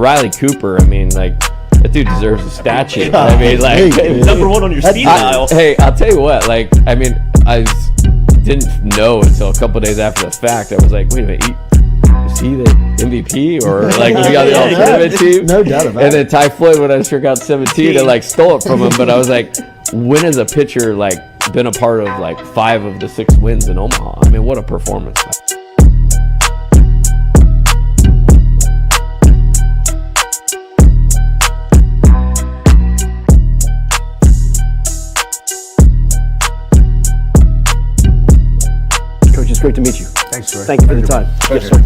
Riley Cooper, I mean, like, that dude deserves a statue. I mean, like, number one on your speed dial. Hey, I'll tell you what, like, I mean, I didn't know until a couple days after the fact. I was like, wait a minute, is he the MVP or like we got the alternative team? No doubt about it. And then Ty Floyd, when I struck out 17, and like stole it from him. But I was like, when has a pitcher like been a part of like 5 of the 6 wins in Omaha? I mean, what a performance! Coach, it's great to meet you. Thanks, Jordy. Thank you for the time. Pleasure. Yes, sir.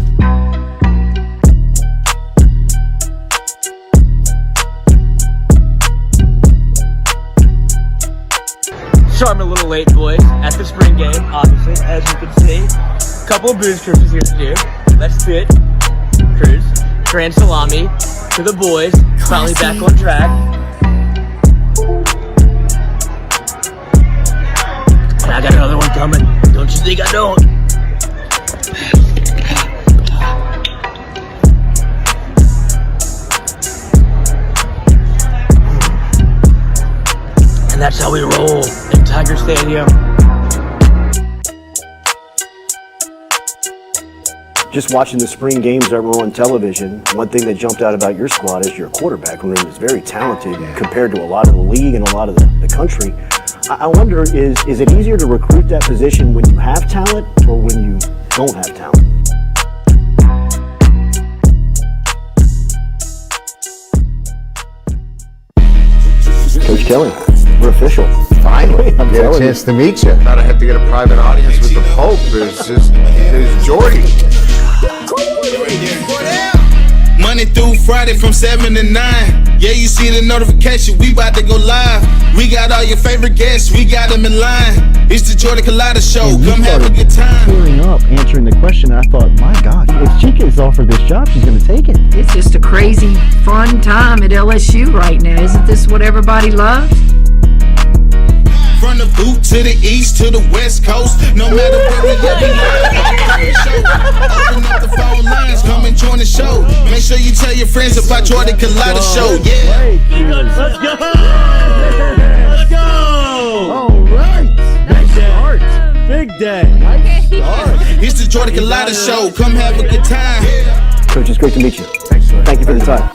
Sorry I'm a little late, boys. At the spring game, obviously, as you can see. A couple of booze cruises here to do. Let's fit. Cruise. Grand salami to the boys. Finally back on track. And I got another one coming. Don't you think I don't? And that's how we roll in Tiger Stadium. Just watching the spring games that were on television, one thing that jumped out about your squad is your quarterback room is very talented compared to a lot of the league and a lot of the country. I wonder, is it easier to recruit that position when you have talent or when you don't have talent? Coach Kelly, we're official. Finally, I'm get a telling chance to meet you. Thought I had to get a private audience with the Pope. There's Jordy. Monday through Friday from 7 to 9. Yeah, you see the notification, we about to go live. We got all your favorite guests, we got them in line. It's the Jordy Culotta Show, come have a good time. Clearing up, answering the question, I thought, my God, if Chica is offered this job, she's going to take it. It's just a crazy, fun time at LSU right now. Isn't this what everybody loves? From the boot to the east to the west coast, no matter where we at, we open up the phone lines, come and join the show. Make sure you tell your friends about Jordy Culotta Show. Yeah. Let's go! Let's go! All right. Big start. Big day. Nice start. It's the Jordy Culotta Show, come have a good time. Coach, it's great to meet you. Thanks, Jordy. Thank you for the time.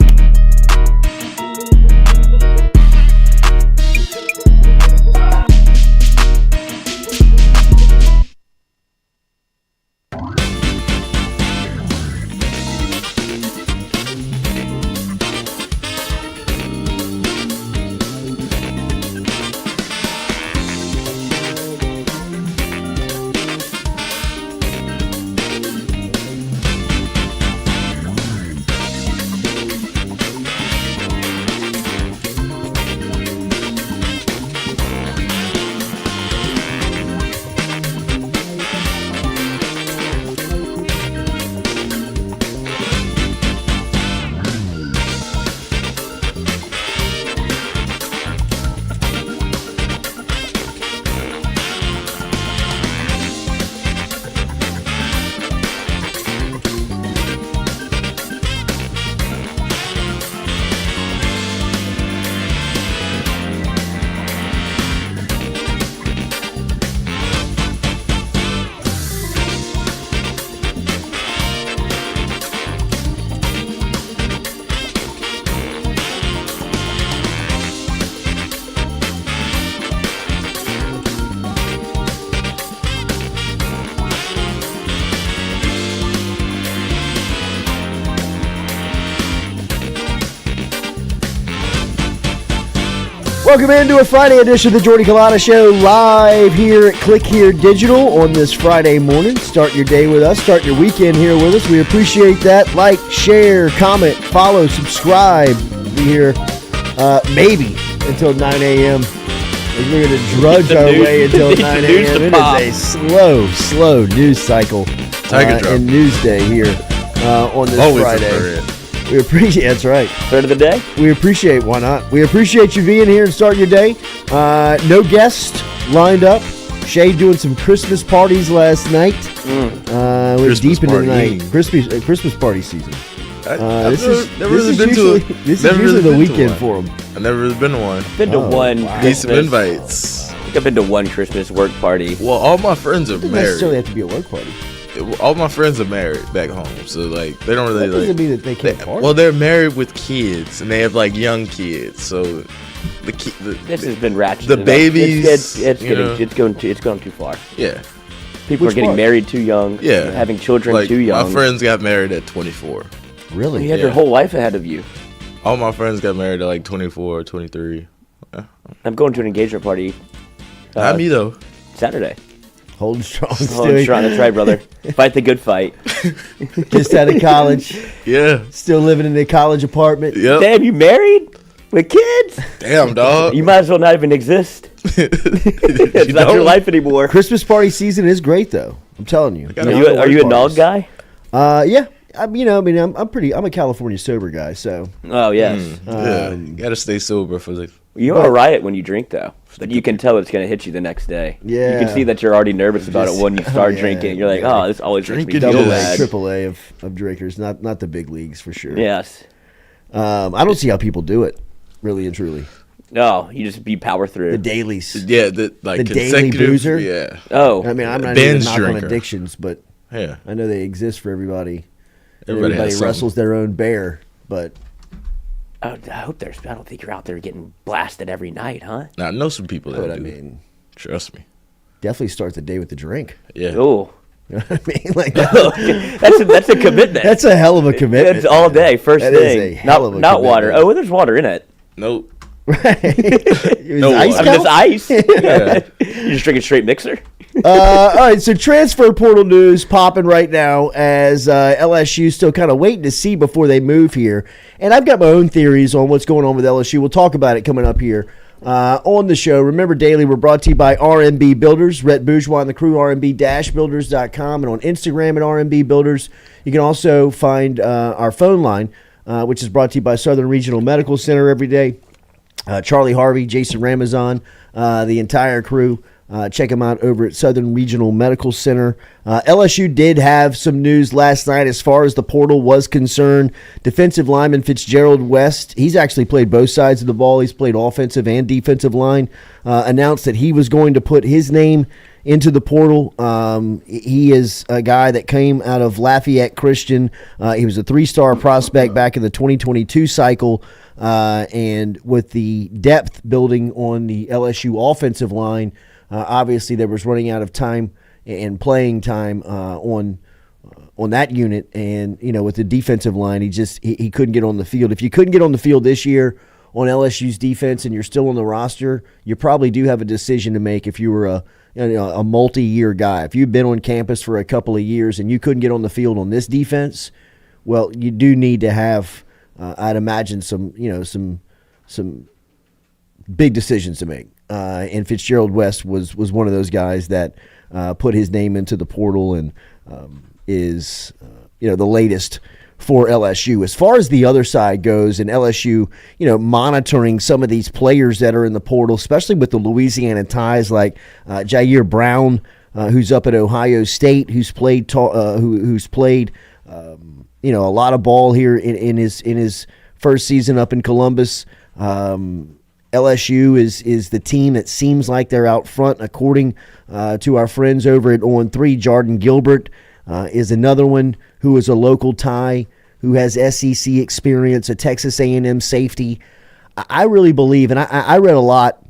Welcome into a Friday edition of the Jordy Culotta Show, live here at Click Here Digital on this Friday morning. Start your day with us, start your weekend here with us. We appreciate that. Like, share, comment, follow, subscribe. Be here maybe until 9 a.m. We're going to drudge our way until 9 a.m. It is a slow news cycle and news day here on this Always Friday. We appreciate, that's right. Third of the day? We appreciate, why not? We appreciate you being here and starting your day. No guest lined up. Shay doing some Christmas parties last night. We're deep into the night. Christmas party season. This is never really been usually, to. This is never usually really the been to weekend one. for them. I've never really been to one. Been to one. Need some Christmas. invites. I think I've been to one Christmas work party. Well, all my friends are It doesn't necessarily married. have to be a work party. All my friends are married back home, so like they don't really That doesn't like. mean that they can't party. Well, they're married with kids, and they have like young kids, so This has been ratcheted. the up. babies, It's you know? getting it's going too far. yeah, People Which are getting part? married too young. yeah, Having children like, too young. My friends got married at 24. Really? You had your Yeah. whole life ahead of you. All my friends got married at like 24, 23. I'm going to an engagement party Not me though. Saturday. Holding strong. Holding Stewie. strong. That's right, brother. Fight the good fight. Just out of college. Yeah. Still living in a college apartment. Yep. Damn, you married with kids? Damn, dog. You might as well not even exist. It's not your life anymore. Christmas party season is great, though. I'm telling you. Are you a nog guy? Yeah. I'm a California sober guy, so. Oh yes. Yeah. You gotta stay sober for the. You are a riot when you drink, though. But you can tell it's going to hit you the next day. Yeah. You can see that you're already nervous about it when you start yeah, drinking. You're like, yeah. oh, this always makes me Drinking feel is- bad. Triple A of drinkers, not the big leagues for sure. Yes. I don't see how people do it, really and truly. No, you just be power through. The dailies. Yeah, like The daily consecutive. boozer? Yeah. Oh. I mean, I'm not Binge even knocking on drinker. addictions, but Yeah. I know they exist for everybody. Everybody has something. wrestles their own bear, but I hope I don't think you're out there getting blasted every night, huh? Now, I know some people that I do. mean, Trust me. definitely start the day with the drink. Yeah. Oh. You know what I mean? Like That's a commitment. that's a hell of a commitment. It's all day, first That is thing. a hell of a not water. commitment. Oh, there's water in it. Nope. No water. I mean, there's ice. Yeah. You're just drinking straight mixer. All right, so transfer portal news popping right now as LSU still kind of waiting to see before they move here. And I've got my own theories on what's going on with LSU. We'll talk about it coming up here on the show. Remember, daily, we're brought to you by RMB Builders, Rhett Bourgeois and the crew, rmb-builders.com, and on Instagram at RMB Builders. You can also find our phone line, which is brought to you by Southern Regional Medical Center every day. Charlie Harvey, Jason Ramazan, the entire crew. Check them out over at Southern Regional Medical Center. LSU did have some news last night as far as the portal was concerned. Defensive lineman Fitzgerald West, he's actually played both sides of the ball. He's played offensive and defensive line. Announced that he was going to put his name into the portal. He is a guy that came out of Lafayette Christian. He was a 3-star prospect back in the 2022 cycle. And with the depth building on the LSU offensive line, obviously there was running out of time and playing time on that unit. And, you know, with the defensive line, he couldn't get on the field. If you couldn't get on the field this year on LSU's defense and you're still on the roster, you probably do have a decision to make if you were a multi-year guy. If you've been on campus for a couple of years and you couldn't get on the field on this defense, well, you do need to have, I'd imagine, some big decisions to make. And Fitzgerald West was one of those guys that put his name into the portal and is the latest for LSU. As far as the other side goes, and LSU, monitoring some of these players that are in the portal, especially with the Louisiana ties like Jair Brown, who's up at Ohio State, who's played a lot of ball here in his first season up in Columbus. LSU is the team that seems like they're out front, according to our friends over at On 3. Jordan Gilbert is another one who is a local tie, who has SEC experience, a Texas A&M safety. I really believe, and I read a lot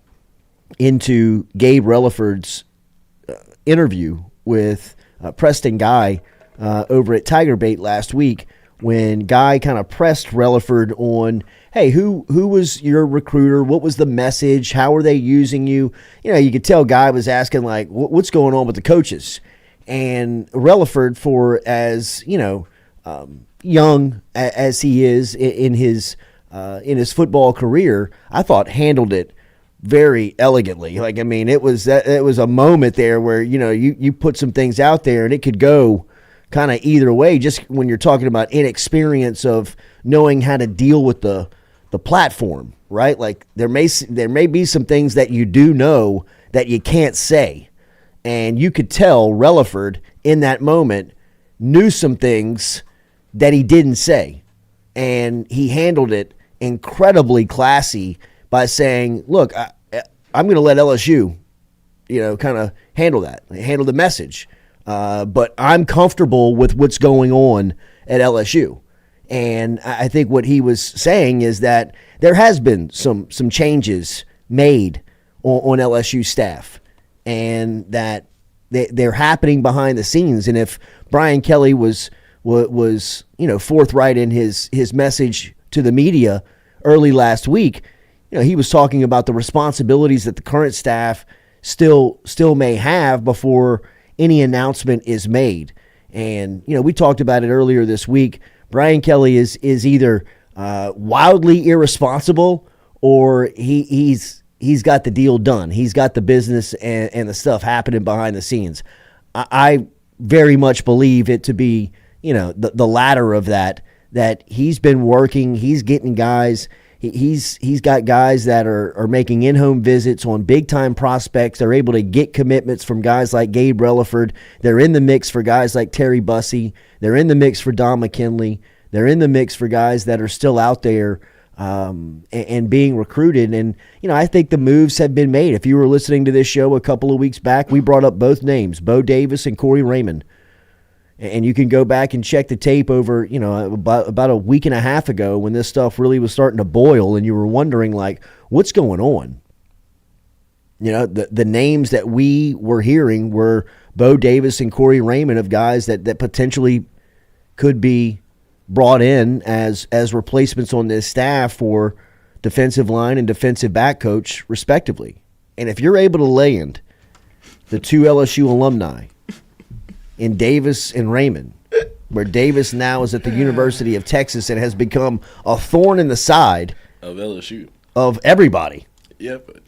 into Gabe Relaford's interview with Preston Guy over at Tiger Bait last week, when Guy kind of pressed Relaford on, hey, who was your recruiter? What was the message? How are they using you? You could tell Guy was asking, like, what's going on with the coaches? And Relaford, for as, young as he is in his football career, I thought handled it very elegantly. Like, I mean, it was a moment there where, you put some things out there and it could go kind of either way, just when you're talking about inexperience of knowing how to deal with the platform, right? Like there may be some things that you do know that you can't say. And you could tell Relaford in that moment knew some things that he didn't say. And he handled it incredibly classy by saying, look, I'm going to let LSU, kind of handle the message. But I'm comfortable with what's going on at LSU. And I think what he was saying is that there has been some changes made on LSU staff, and that they're happening behind the scenes. And if Brian Kelly was forthright in his message to the media early last week, he was talking about the responsibilities that the current staff still may have before any announcement is made. And we talked about it earlier this week. Brian Kelly is either wildly irresponsible, or he's got the deal done. He's got the business and the stuff happening behind the scenes. I very much believe it to be the latter of that he's been working. He's getting guys. He's got guys that are making in-home visits on big-time prospects. They're able to get commitments from guys like Gabe Relaford. They're in the mix for guys like Terry Bussey. They're in the mix for Don McKinley. They're in the mix for guys that are still out there and being recruited. And, I think the moves have been made. If you were listening to this show a couple of weeks back, we brought up both names, Bo Davis and Corey Raymond. And you can go back and check the tape over, about a week and a half ago when this stuff really was starting to boil and you were wondering, like, what's going on? The names that we were hearing were Bo Davis and Corey Raymond, of guys that potentially could be brought in as replacements on this staff for defensive line and defensive back coach, respectively. And if you're able to land the two LSU alumni in Davis and Raymond, where Davis now is at the University of Texas and has become a thorn in the side of LSU, of everybody. Yeah, but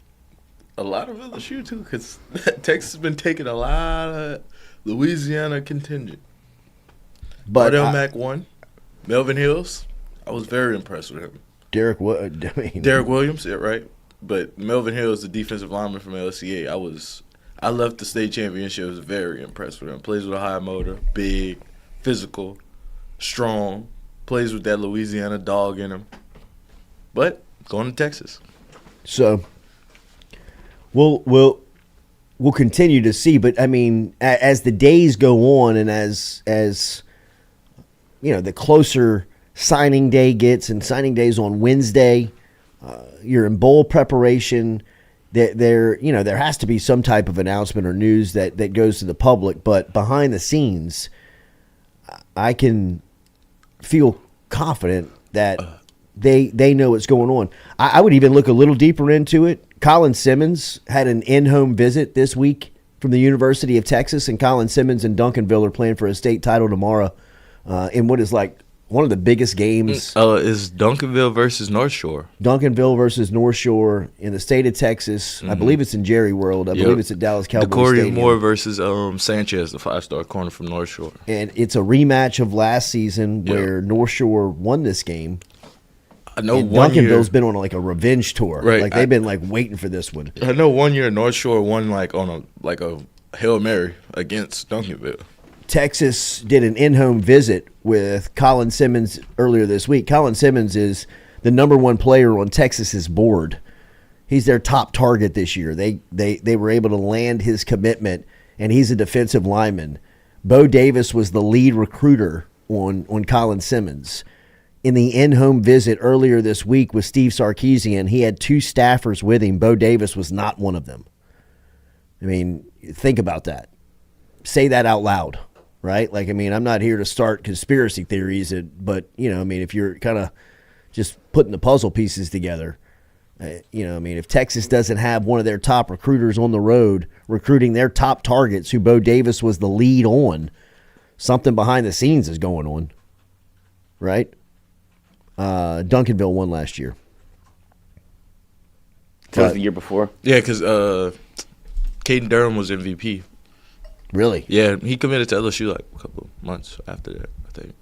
a lot of LSU too, because Texas has been taking a lot of Louisiana contingent. But Ardell Mack won. Melvin Hills, I was very impressed with him. Derek Williams, yeah, right. But Melvin Hills, the defensive lineman from LSCA, I left the state championship. I was very impressed with him. Plays with a high motor, big, physical, strong. Plays with that Louisiana dog in him. But going to Texas. So we'll continue to see. But I mean, as the days go on, and as the closer signing day gets, and signing days on Wednesday, you're in bowl preparation. There has to be some type of announcement or news that goes to the public, but behind the scenes, I can feel confident that they know what's going on. I would even look a little deeper into it. Colin Simmons had an in-home visit this week from the University of Texas, and Colin Simmons and Duncanville are playing for a state title tomorrow in what is like one of the biggest games. Is Duncanville versus North Shore. Duncanville versus North Shore in the state of Texas. Mm-hmm. I believe it's in Jerry World. I believe it's at Dallas Cowboys Stadium. Moore versus Sanchez, the 5-star corner from North Shore. And it's a rematch of last season where North Shore won this game. I know Duncanville's been on like a revenge tour. Right. Like they've been like waiting for this one. I know one year North Shore won like on a Hail Mary against Duncanville. Texas did an in-home visit with Colin Simmons earlier this week. Colin Simmons is the number one player on Texas's board. He's their top target this year. They were able to land his commitment, and he's a defensive lineman. Bo Davis was the lead recruiter on Colin Simmons. In the in-home visit earlier this week with Steve Sarkisian, he had two staffers with him. Bo Davis was not one of them. I mean, think about that. Say that out loud. Right? Like, I mean, I'm not here to start conspiracy theories, but, if you're kind of just putting the puzzle pieces together, if Texas doesn't have one of their top recruiters on the road recruiting their top targets, who Bo Davis was the lead on, something behind the scenes is going on. Right? Duncanville won last year. So was the year before? Yeah, because Caden Durham was MVP. Really? Yeah, he committed to LSU like a couple months after that, I think.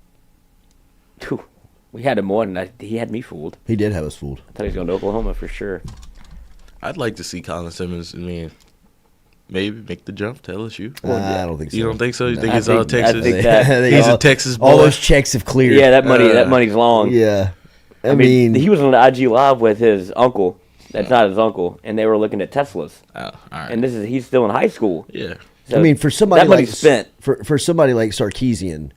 Whew. We had him more than he had me fooled. He did have us fooled. I thought he was going to Oklahoma for sure. I'd like to see Colin Simmons. I mean, maybe make the jump to LSU. I don't think so. You don't think so? You think I it's all think- I Texas? think that- He's a Texas boy. All those checks have cleared. Yeah, that money's long. Yeah. I mean, he was on the IG Live with his uncle. That's not his uncle, and they were looking at Teslas. Oh, all right. And he's still in high school. Yeah. So I mean, for somebody that like money's spent. for somebody like Sarkisian,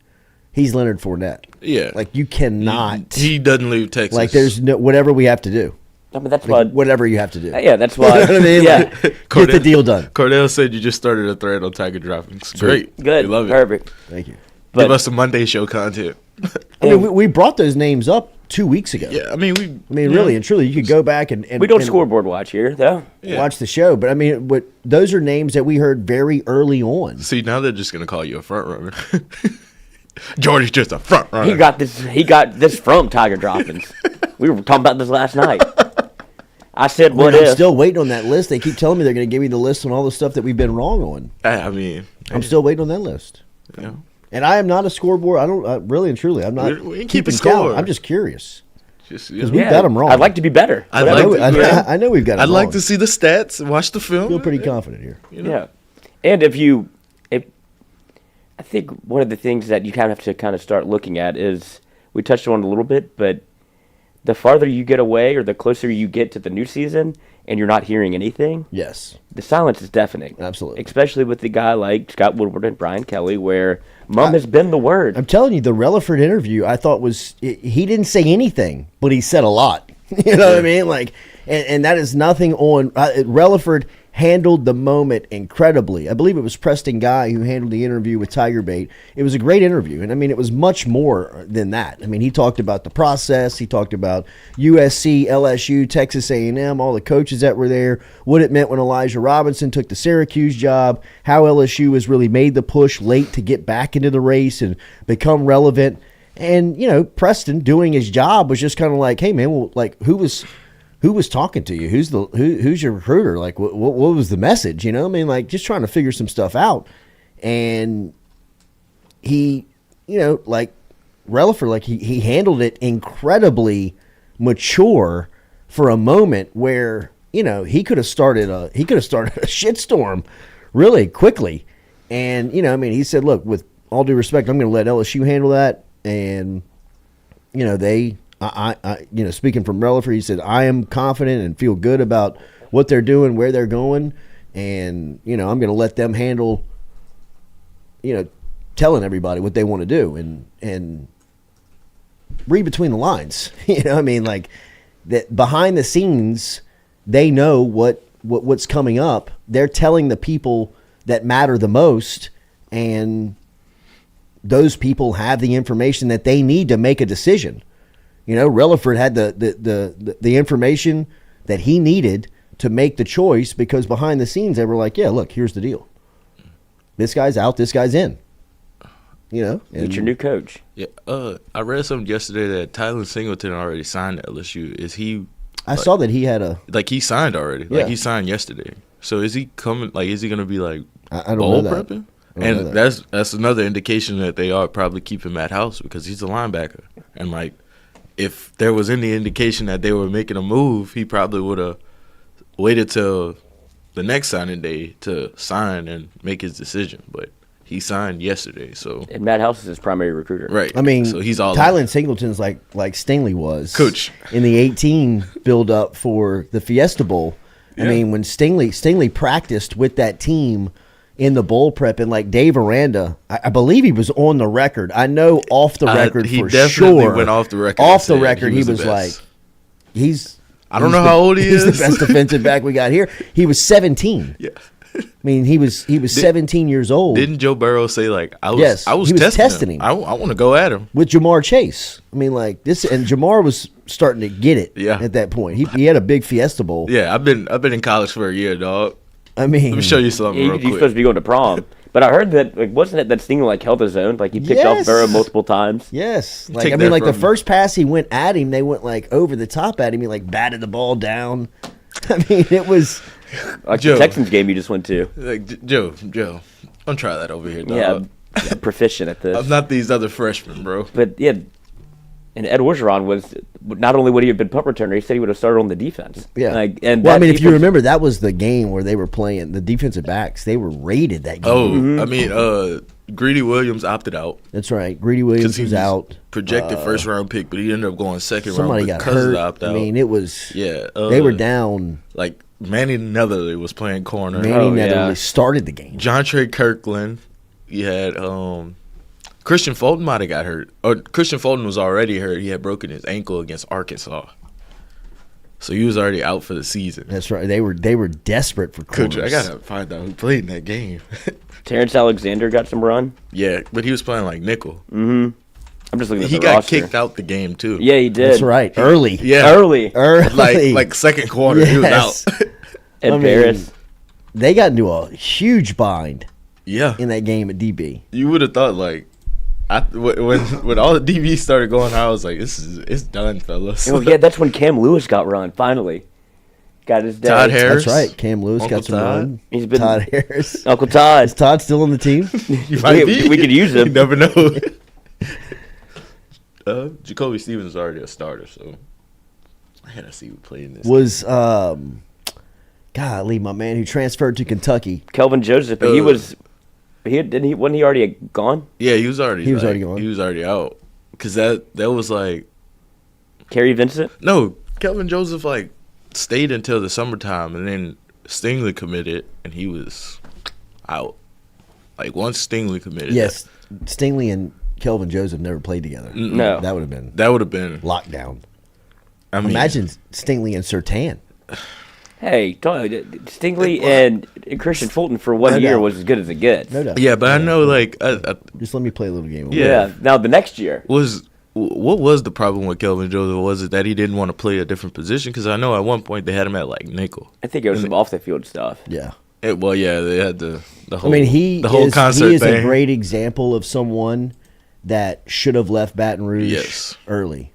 he's Leonard Fournette. Yeah. Like you cannot. He doesn't leave Texas. Like there's no whatever we have to do. I mean, that's Like, why. whatever you have to do. Yeah, that's why. You know what I mean? Yeah, Like, get the deal done. Cordell said you just started a thread on Tiger droppings. Great. good, We love it. perfect. Thank you. But Give us some Monday show content. I mean, we brought those names up 2 weeks ago. Yeah, I mean, Really and truly, you could go back and we don't and scoreboard watch here, though. watch the show. But I mean, those are names that we heard very early on. See, now they're just gonna call you a front runner. Jordy's just a front runner. He got this from Tiger droppings. We were talking about this last night. I said, "What I'm if?" still waiting on that list. They keep telling me they're going to give me the list on all the stuff that we've been wrong on. I mean, I'm still waiting on that list. yeah. And I am not a scoreboard. I don't really and truly. I'm not We ain't keeping keeping count. score. I'm just curious Just, because we've got them wrong. I'd like to be better. I'd I like know, to- I know we've got them I'd like wrong. to see the stats and watch the film. I feel pretty confident here. Yeah, and if I think one of the things that you kind of have to kind of start looking at is we touched on it a little bit, but the farther you get away or the closer you get to the new season, and you're not hearing anything, Yes, the silence is deafening. Absolutely. Especially with the guy like Scott Woodward and Brian Kelly, where mum has been the word. I'm telling you, the Relaford interview I thought he didn't say anything, but he said a lot. You know what I mean? Like, and that is nothing on Relaford handled the moment incredibly. I believe it was Preston Guy who handled the interview with Tiger Bait. It was a great interview, and I mean, it was much more than that. I mean, he talked about the process. He talked about USC, LSU, Texas A&M, all the coaches that were there, what it meant when Elijah Robinson took the Syracuse job, how LSU has really made the push late to get back into the race and become relevant. And, you know, Preston doing his job was just kind of like, hey, man, well, like, who was talking to you? Who's your recruiter? Like, what was the message? You know, I mean, like, just trying to figure some stuff out. And he, you know, like Relaford, like he handled it incredibly mature for a moment where, you know, he could have started a shitstorm really quickly. And, you know, I mean, he said, look, with all due respect, I'm going to let LSU handle that. And, you know, I you know, speaking from Relaford, he said, I am confident and feel good about what they're doing, where they're going. And, you know, I'm going to let them handle, you know, telling everybody what they want to do and read between the lines. You know, I mean, like that behind the scenes, they know what's coming up. They're telling the people that matter the most, and those people have the information that they need to make a decision. You know, Relaford had the information that he needed to make the choice because behind the scenes they were like, yeah, look, here's the deal. This guy's out, this guy's in. You know? It's your new coach. Yeah. I read something yesterday that Tyler Singleton already signed at LSU. Is he? I saw that he had a. Like he signed already. Yeah. Like he signed yesterday. So is he coming? Like is he gonna be like I don't bowl know that. prepping? I don't know And that. that's another indication that they are probably keeping Matt House because he's a linebacker. And like, if there was any indication that they were making a move, he probably would have waited till the next signing day to sign and make his decision. But he signed yesterday, so And Matt House is his primary recruiter. right. I mean, so he's all Tylen Singleton's like Stingley was Coach. in the 18 build up for the Fiesta Bowl. I Yeah. mean, when Stingley practiced with that team in the bowl prep, and like Dave Aranda, I believe he was on the record. I know off the record he for definitely sure. went off the record Off and the said record, he he was was the best. like, he's. I don't he's know the- how old he he's is. the best defensive back we got here. He was 17. Yeah. I mean, he was 17 years old. Didn't Joe Burrow say like I was Yes, I was, he was testing testing him. him. I want to go at him. With Jamar Chase. I mean, like this, and Jamar was starting to get it Yeah. at that point. He had a big Fiesta Bowl. Yeah, I've been in college for a year, dog. I mean, Let me show you something Yeah, real he's quick. supposed to be going to prom. But I heard that, like, wasn't it that Stingley like held his own? Like he picked off Yes. Burrow multiple times. Yes, like Take I mean, that like the from- first pass he went at him, they went like over the top at him. He like batted the ball down. I mean, it was. Like Joe. the Texans game you just went to. Like Joe, don't try that over here, dog. Yeah, proficient at this. I'm not these other freshmen, bro. But yeah, And Ed Orgeron was not only would he have been punt returner, he said he would have started on the defense. Yeah. And well, I mean, if you remember, that was the game where they were playing the defensive backs. They were rated that game. I mean, Greedy Williams opted out. That's right. Greedy Williams was out. Projected first round pick, but he ended up going second Somebody round got because of hurt. the opt out. I mean, it was. Yeah. They were down. Like Manny Netherly was playing corner. Manny Netherly started the game. John Trey Kirkland. You had Christian Fulton might have got hurt. Or Christian Fulton was already hurt. He had broken his ankle against Arkansas. So he was already out for the season. That's right. They were desperate for corners. Coach, I gotta find out who played in that game. Terrence Alexander got some run. Yeah, but he was playing like nickel. Mm-hmm. I'm just looking at he the got roster. kicked out the game too. Yeah, he did. That's right. Early. Yeah. Early. Like second quarter, he was out. Ed Paris. They got into a huge bind. Yeah. In that game at DB. You would have thought like when all the DBs started going out, I was like, it's done, fellas. Oh yeah, that's when Cam Lewis got run. Finally, got his dad. Todd Harris. That's right. Cam Lewis Uncle got some Todd. run. He's been Todd Harris. Uncle Todd. Is Todd still on the team? We could use him. You never know. Jacoby Stevens is already a starter, so I gotta see who played in this. Was golly, my man who transferred to Kentucky, Kelvin Joseph, but wasn't he already gone? Yeah, he was already gone. He was already out because that was like Kerry Vincent. No, Kelvin Joseph like stayed until the summertime, and then Stingley committed, and he was out. Like once Stingley committed, yes, Stingley and Kelvin Joseph never played together. No, that would have been lockdown. I mean, imagine Stingley and Surtain. Hey, Stingley and Christian Fulton for 1 year was as good as it gets. No doubt. Yeah, but I know like just let me play a little game. Yeah. Now the next year what was the problem with Kelvin Joseph? Was it that he didn't want to play a different position? Because I know at one point they had him at like nickel. I think it was some off the field stuff. Yeah. They had the whole. I mean, the whole concert he is thing. a great example of someone that should have left Baton Rouge early.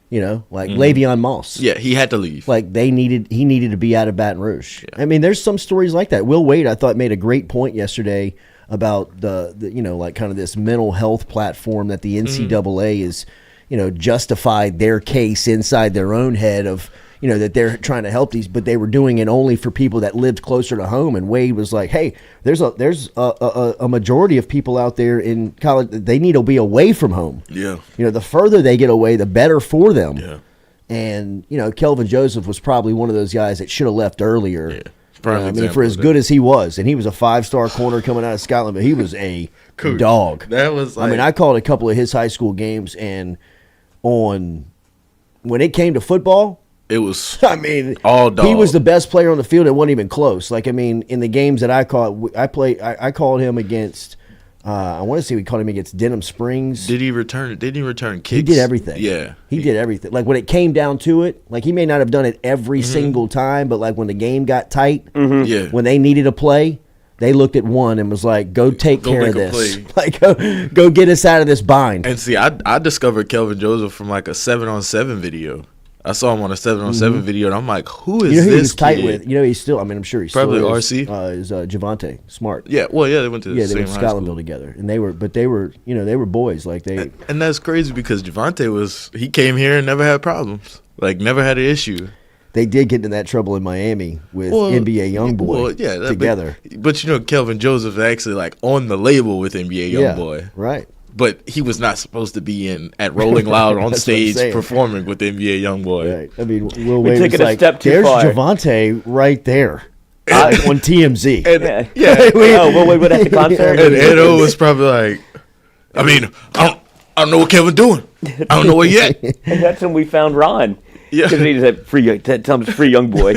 You know, like Le'Veon Moss. Yeah, he had to leave. Like he needed to be out of Baton Rouge. Yeah. I mean, there's some stories like that. Will Wade, I thought, made a great point yesterday about the you know, like kind of this mental health platform that the NCAA is, you know, justified their case inside their own head of, you know, that they're trying to help these, but they were doing it only for people that lived closer to home. And Wade was like, hey, there's a majority of people out there in college, they need to be away from home. Yeah. You know, the further they get away, the better for them. Yeah. And, you know, Kelvin Joseph was probably one of those guys that should have left earlier. Yeah. I mean, for as good as he was, and he was a 5-star corner coming out of Scotland, but he was a dog. That was like, I mean, I called a couple of his high school games, and when it came to football, it was. I mean, all dog. He was the best player on the field. It wasn't even close. Like, I mean, in the games that I called, I called him against. I want to say we called him against Denham Springs. Did he return kicks? He did everything. Yeah, he did everything. Like when it came down to it, like he may not have done it every single time, but like when the game got tight, yeah, when they needed a play, they looked at one and was like, "Go take care of this. Like, go get us out of this bind." And see, I discovered Kelvin Joseph from like a 7-on-7 video. I saw him on a 7-on-7 video, and I'm like, "Who is you know who this he was tight kid?" with? You know, he's still. I mean, I'm sure he's probably still RC. Is Javante Smart? Yeah, well, yeah, they went to the they same went to high school. Scotlandville together, and they were boys. Like they, and that's crazy because Javante he came here and never had problems, like never had an issue. They did get into that trouble in Miami with NBA YoungBoy together. But you know, Kelvin Joseph actually like on the label with NBA YoungBoy, right? But he was not supposed to be at Rolling Loud on stage performing with NBA YoungBoy. Right. I mean, Will Wade was like, step too "There's far. Javante right there on TMZ." And, Will Wade went at the concert. And Edo was probably like, "I mean, I don't know what Kevin doing. I don't know what yet." And that's when we found Ron. Yeah, because he said free. Tell him it's free young boy. I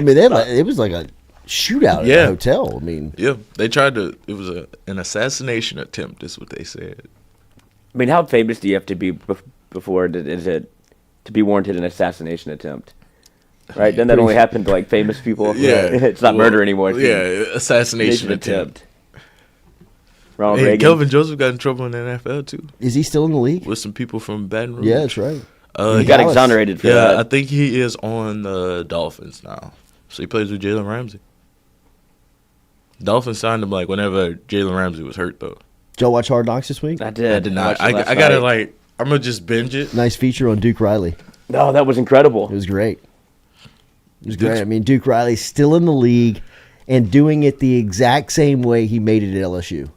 mean, it was like a shootout at a hotel. I mean, yeah, they tried to. It was an assassination attempt. Is what they said. I mean, how famous do you have to be before is it to be warranted an assassination attempt? Right? Then that only happened to like famous people. Yeah, it's not murder anymore. It's assassination attempt. Ronald Reagan. Reagan. Kelvin Joseph got in trouble in the NFL too. Is he still in the league? With some people from Baton Rouge. Yeah, that's right. He got exonerated for that. Yeah, I think he is on the Dolphins now. So he plays with Jalen Ramsey. Dolphins signed him like whenever Jalen Ramsey was hurt though. y'all watch Hard Knocks this week? I did. I did not. Watched it last I gotta night. I'm gonna just binge it. Nice feature on Duke Riley. No, that was incredible. It was great. It was great. I mean, Duke Riley's still in the league and doing it the exact same way he made it at LSU.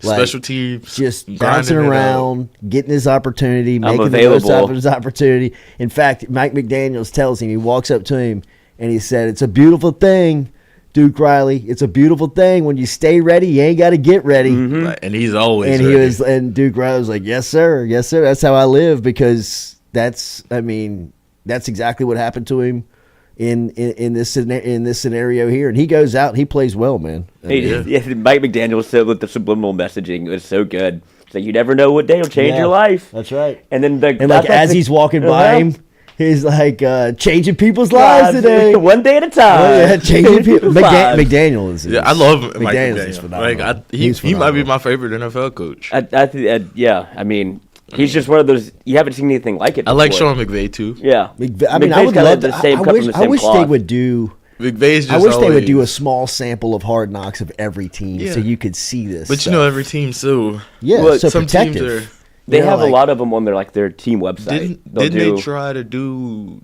Special teams, just grinding bouncing it around, getting his opportunity, making the available. most out of his opportunity. In fact, Mike McDaniels tells him, he walks up to him and he said, "It's a beautiful thing, Duke Riley. It's a beautiful thing. When you stay ready, you ain't got to get ready." out. And he's always And ready. and Duke Riley was like, "Yes, sir. Yes, sir. That's how I live," because that's exactly what happened to him in this scenario here. And he goes out and he plays well, man. Mike McDaniel said with the subliminal messaging, it was so good. So you never know what day will change your life. That's right. And then as he's walking by him, he's like changing people's lives today. One day at a time. Oh, yeah, changing people's lives. McDaniel is. I love Mike McDaniels is McDaniel. phenomenal. He might be my favorite NFL coach. I mean, he's just one of those. You haven't seen anything like it I before. like Sean McVay too. Yeah. I mean, McVay's I would kinda love the to. same cut from the I same wish they cloth. would do. McVay's just I wish they would do a always- small sample of Hard Knocks of every team, so you could see this. But stuff. every team's so so some protective. teams are. They have a lot of them on their team website. Didn't they try to do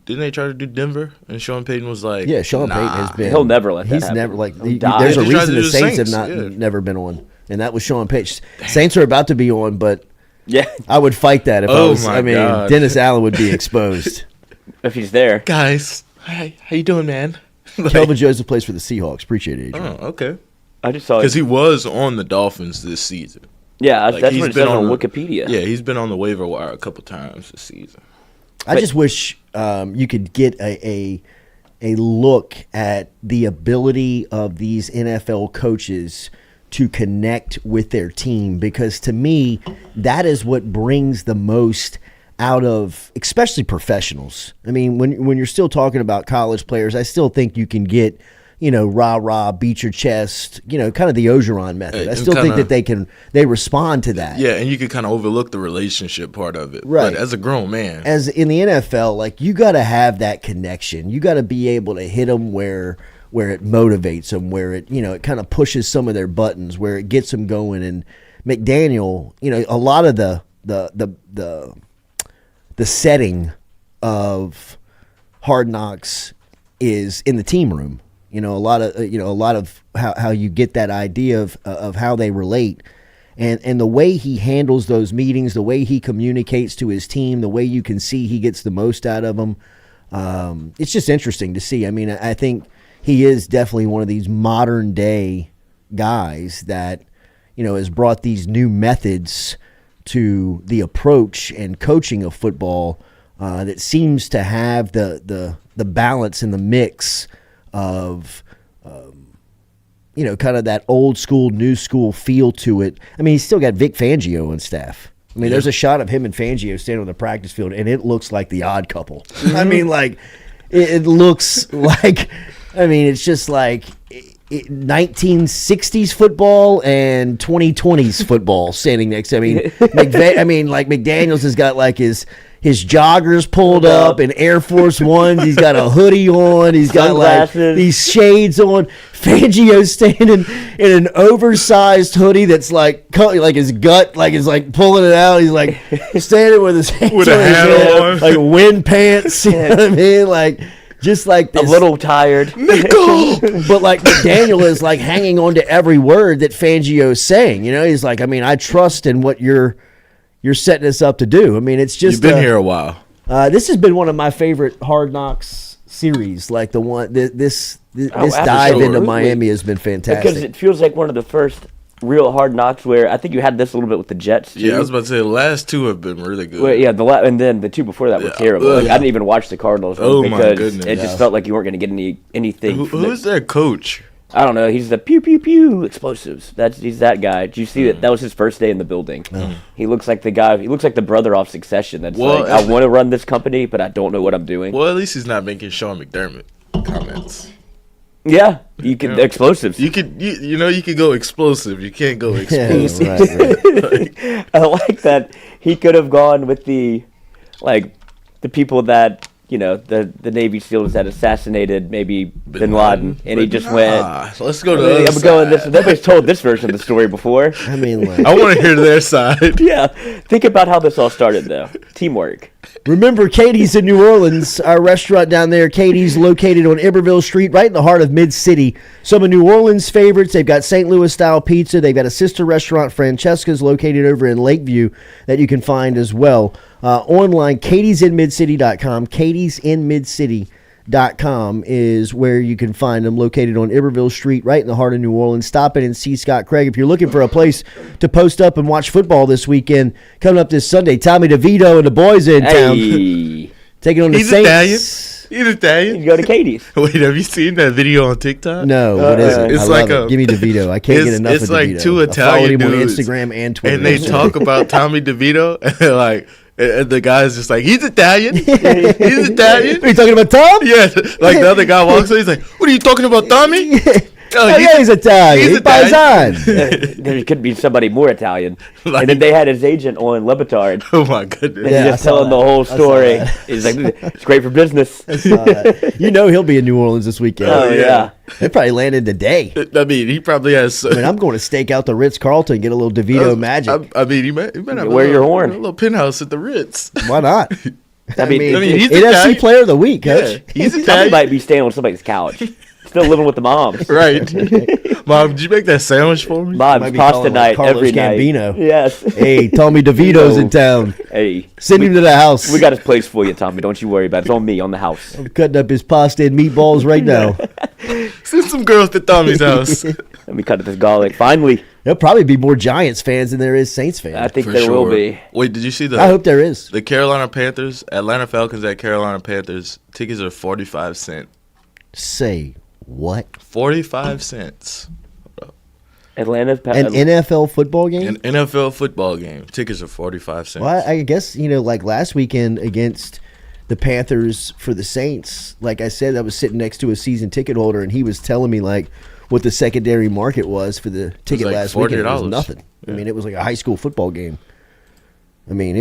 Denver? And Sean Payton was like, Yeah, Sean Payton has been. He'll never let that He's happen. never like. He'll die. There's a They tried reason to the do Saints have Saints, never been on, and that was Sean Payton. Saints are about to be on, but Yeah. I would fight that if I Oh was. my I mean, God. Dennis Allen would be exposed. If he's there. guys, hi, how you doing, man? Kelvin Joseph plays for the Seahawks. Appreciate it, Adrian. Oh, okay. I just saw Because he was on the Dolphins this season. Yeah, Like, that's he's what it been says on the- Wikipedia. Yeah, he's been on the waiver wire a couple times this season. I just wish you could get a look at the ability of these NFL coaches to connect with their team, because to me, that is what brings the most out of especially professionals. I mean, when you're still talking about college players, I still think you can get, rah-rah, beat your chest, kind of the Ogeron method. I And still think kinda- that they respond to that. Yeah, and you could kind of overlook the relationship part of it. Right. But as a grown man. As in the NFL, like, you got to have that connection. You got to be able to hit them where it motivates them, where it, it kind of pushes some of their buttons, where it gets them going. And McDaniel, a lot of the setting of Hard Knocks is in the team room. A lot of how you get that idea of how they relate, and the way he handles those meetings, the way he communicates to his team, the way you can see he gets the most out of them. It's just interesting to see. I mean, I think he is definitely one of these modern day guys that has brought these new methods to the approach and coaching of football that seems to have the balance and the mix of kind of that old school, new school feel to it. I mean, he's still got Vic Fangio on staff. I mean, there's a shot of him and Fangio standing on the practice field, and it looks like the Odd Couple. I mean, like, it looks like, I mean, it's just like 1960s football and 2020s football standing next to. I mean, McDaniels has got like his joggers pulled up and Air Force Ones. He's got a hoodie on. He's got Sunglasses. like these shades on. Fangio's standing in an oversized hoodie that's like his gut, like is like pulling it out. He's like standing with his hands With on a his hat head, on. like wind pants. You know what I mean? Like just like A this. little tired. But like McDaniel is like hanging on to every word that Fangio's saying. He's like, I mean, I trust in what you're setting us up to do. I mean, it's just You've been here a while. This has been one of my favorite Hard Knocks series. Like the one this absolutely. dive into Miami has been fantastic. Because it feels like one of the first real Hard Knocks where I think you had this a little bit with the Jets too. Yeah, I was about to say the last two have been really good. Well, yeah, and then the two before that were terrible. Like, I didn't even watch the Cardinals one Oh, my because goodness. it just felt like you weren't going to get anything. from Who's their coach? I don't know. He's the pew pew pew explosives. He's that guy. Did you see that? That was his first day in the building. He looks like the guy. He looks like the brother off Succession. That's like, I want to run this company, but I don't know what I'm doing. Well, at least he's not making Sean McDermott comments. Yeah, you can explosives. You could you could go explosive. You can't go Yeah, explosive. right. I like that he could have gone with the people that the Navy SEALs that assassinated maybe Bin Laden, and he just went. Let's go to the other I'm going this. Nobody's told this version of the story before. I mean, like, I want to hear their side. Yeah, think about how this all started, though. Teamwork. remember Katie's in New Orleans, our restaurant down there. Katie's located on Iberville Street, right in the heart of Mid-City. Some of New Orleans favorites. They've got St. Louis-style pizza. They've got a sister restaurant, Francesca's, located over in Lakeview, that you can find as well. Online, katiesinmidcity.com. katiesinmidcity.com is where you can find them, located on Iberville Street, right in the heart of New Orleans. Stop in and see Scott Craig. If you're looking for a place to post up and watch football this weekend, coming up this Sunday, Tommy DeVito and the boys in town. Hey. Taking on the He's Saints. Italian. He's Italian. You go to Katie's. Wait, have you seen that video on TikTok? No, what is it? It's I like love it. Give me DeVito. I can't get enough of It's DeVito. like two I follow Italian him on dudes, Instagram and Twitter. and they talk about Tommy DeVito, and they're like, and the guy's just like, he's Italian. He's Italian. Are you talking about Tom? Yeah, like the other guy walks in, he's like, what are you talking about, Tommy? Oh, yeah, he's Italian. He's Paisan. There could be somebody more Italian. And then they had his agent on Lebitard. Oh, my goodness. And Yeah, just telling the whole story. He's like, it's great for business. You know he'll be in New Orleans this weekend. Oh, yeah. They probably landed today. I mean, he probably has. I mean, I'm going to stake out the Ritz-Carlton and get a little DeVito magic. I mean, he might have Wear your horn. a little penthouse at the Ritz. Why not? I mean, he's NFC Italian. Player of the Week, Coach. Yeah, he's Tommy Italian. might be staying on somebody's couch. Still living with the moms. Right. Mom, did you make that sandwich for me? Mom's Might be pasta calling night Carlos every Gambino. night. Yes. Hey, Tommy DeVito's in town. Hey. Send him to the house. We got his place for you, Tommy. Don't you worry about it. It's on me, on the house. I'm cutting up his pasta and meatballs right now. Send some girls to Tommy's house. Let me cut up this garlic. Finally. There'll probably be more Giants fans than there is Saints fans. I think For there will sure. be. Wait, did you see I hope there is. the Carolina Panthers, Atlanta Falcons at Carolina Panthers? Tickets are 45 cents. Say what? 45 cents. Atlanta's An NFL football game? An NFL football game. Tickets are 45 cents. Well, I guess, like last weekend against the Panthers for the Saints, like I said, I was sitting next to a season ticket holder, and he was telling me, like, what the secondary market was for the ticket like last weekend. It was $40. nothing. Yeah. I mean, it was like a high school football game. I mean,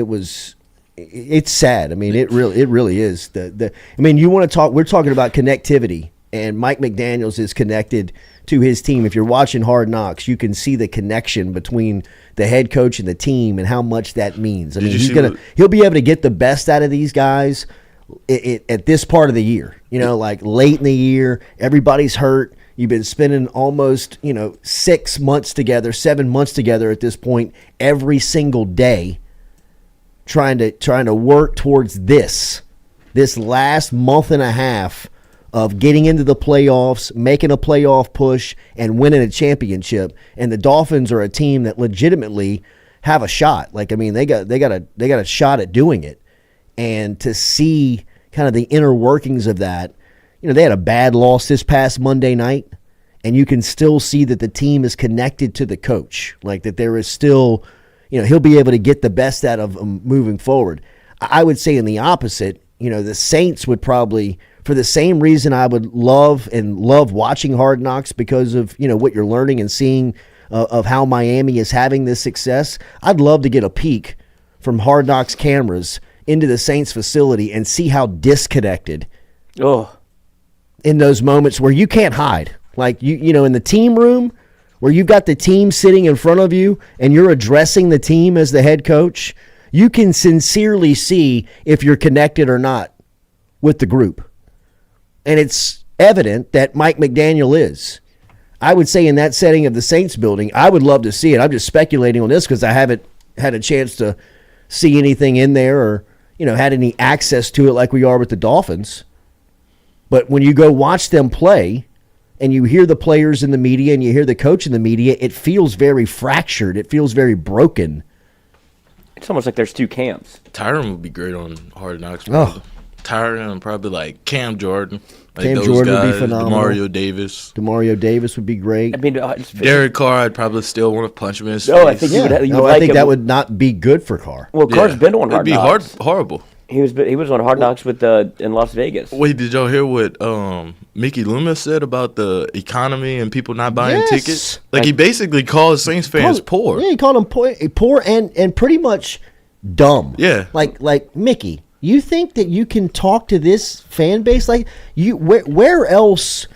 it's sad. I mean, it really is. I mean, you want to talk, we're talking about connectivity, and Mike McDaniels is connected to his team. If you're watching Hard Knocks, you can see the connection between the head coach and the team and how much that means. I mean, he'll be able to get the best out of these guys at this part of the year. Like late in the year, everybody's hurt. You've been spending almost, 6 months together, 7 months together at this point, every single day, trying to work towards this last month and a half of getting into the playoffs, making a playoff push, and winning a championship. And the Dolphins are a team that legitimately have a shot. Like, I mean, they got a shot at doing it. And to see kind of the inner workings of that, they had a bad loss this past Monday night, and you can still see that the team is connected to the coach. Like, that there is still, he'll be able to get the best out of them moving forward. I would say in the opposite, the Saints would probably, for the same reason I would love watching Hard Knocks because of, what you're learning and seeing of how Miami is having this success, I'd love to get a peek from Hard Knocks cameras into the Saints facility and see how disconnected in those moments where you can't hide. Like, in the team room where you've got the team sitting in front of you and you're addressing the team as the head coach, you can sincerely see if you're connected or not with the group. And it's evident that Mike McDaniel is. I would say in that setting of the Saints building, I would love to see it. I'm just speculating on this because I haven't had a chance to see anything in there or, had any access to it like we are with the Dolphins. But when you go watch them play and you hear the players in the media and you hear the coach in the media, it feels very fractured. It feels very broken. It's almost like there's two camps. Tyron would be great on Hard Knocks. Oh. Tyron and probably like Cam Jordan. Like Cam those Jordan guys, would be phenomenal. Demario Davis. Demario Davis would be great. I mean, Derek Carr, I'd probably still want to punch him in his face. I think I think that would not be good for Carr. Well, Carr's been on Hard Knocks. It'd be horrible. He was on Hard Knocks with in Las Vegas. Wait, did y'all hear what Mickey Loomis said about the economy and people not buying tickets? Like, he basically called Saints fans poor. Yeah, he called them poor and pretty much dumb. Yeah. Like Mickey, You think that you can talk to this fan base like you? Where else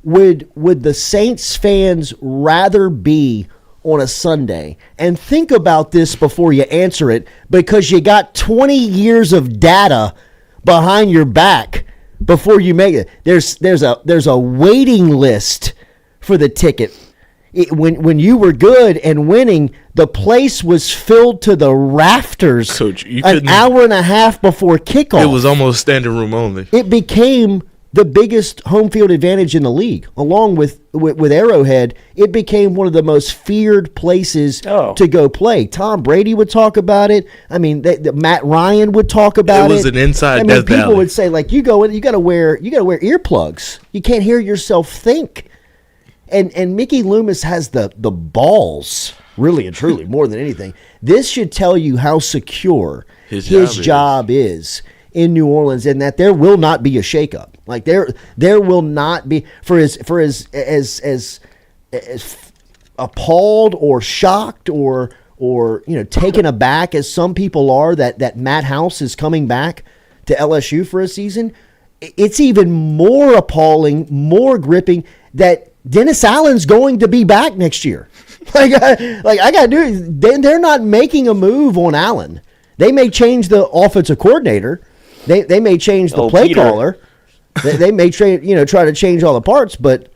would the Saints fans rather be on a Sunday? And think about this before you answer it, because you got 20 years of data behind your back before you make it. There's a waiting list for the ticket. When you were good and winning, the place was filled to the rafters. Coach, an hour and a half before kickoff. It was almost standing room only. It became the biggest home field advantage in the league, along with Arrowhead. It became one of the most feared places to go play. Tom Brady would talk about it. I mean, Matt Ryan would talk about it. It was an inside Death Valley. People would say, like, you got to wear earplugs. You can't hear yourself think. And Mickey Loomis has the balls, really and truly, more than anything. This should tell you how secure his job is in New Orleans, and that there will not be a shakeup. Like there will not be for as appalled or shocked or taken aback as some people are that Matt House is coming back to LSU for a season. It's even more appalling, more gripping that Dennis Allen's going to be back next year. I got to do it. They're not making a move on Allen. They may change the offensive coordinator. They may change the play caller. They may try to change all the parts, but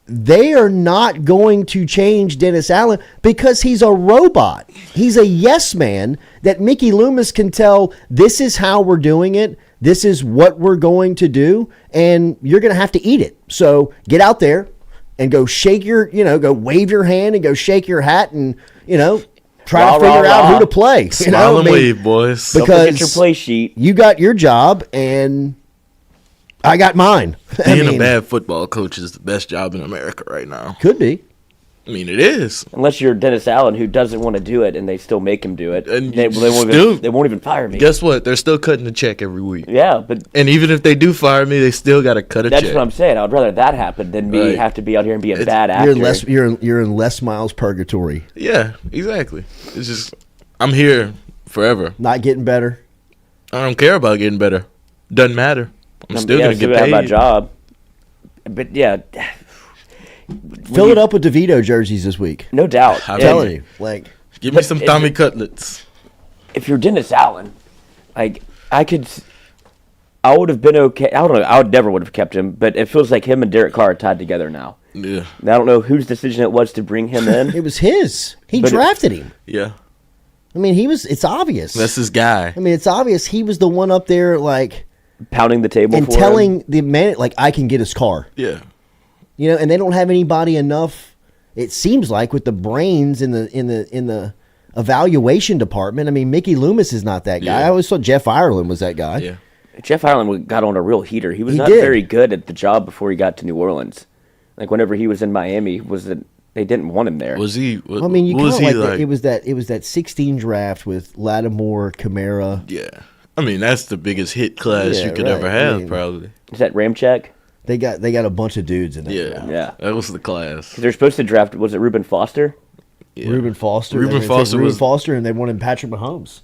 they are not going to change Dennis Allen because he's a robot. He's a yes man that Mickey Loomis can tell, this is how we're doing it. This is what we're going to do, and you're going to have to eat it. So get out there and go go wave your hand and go shake your hat and, try to figure out who to play. Smile and wave, boys. Don't forget your play sheet. You got your job, and I got mine. Being a bad football coach is the best job in America right now. Could be. I mean, it is. Unless you're Dennis Allen, who doesn't want to do it, and they still make him do it. And they won't even fire me. Guess what? They're still cutting the check every week. Yeah, and even if they do fire me, they still got to cut a check. That's what I'm saying. I'd rather that happen than me have to be out here and be a bad actor. You're in Les Miles purgatory. Yeah, exactly. It's just, I'm here forever. Not getting better. I don't care about getting better. Doesn't matter. I'm still going to get paid. My job. But yeah. Fill it up with DeVito jerseys this week. No doubt. I'm telling you. Give me some Tommy cutlets. If you're Dennis Allen, I would have been okay. I don't know. I never would have kept him, but it feels like him and Derek Carr are tied together now. Yeah. And I don't know whose decision it was to bring him in. It was his. He drafted him. Yeah. I mean, it's obvious. That's his guy. I mean, it's obvious he was the one up there, pounding the table and telling the man, I can get his car. Yeah. And they don't have anybody enough. It seems like with the brains in the evaluation department. I mean, Mickey Loomis is not that guy. I always thought Jeff Ireland was that guy. Yeah. Jeff Ireland got on a real heater. He was not very good at the job before he got to New Orleans. Like whenever he was in Miami, they didn't want him there. Was he? I mean, you kind of it was that 16 draft with Lattimore, Kamara. Yeah. I mean, that's the biggest hit class you could ever have, probably. Is that Ramczyk? They got a bunch of dudes in there. Yeah. That was the class. They're supposed to draft. Was it Reuben Foster? Yeah. Reuben Foster, and they wanted Patrick Mahomes.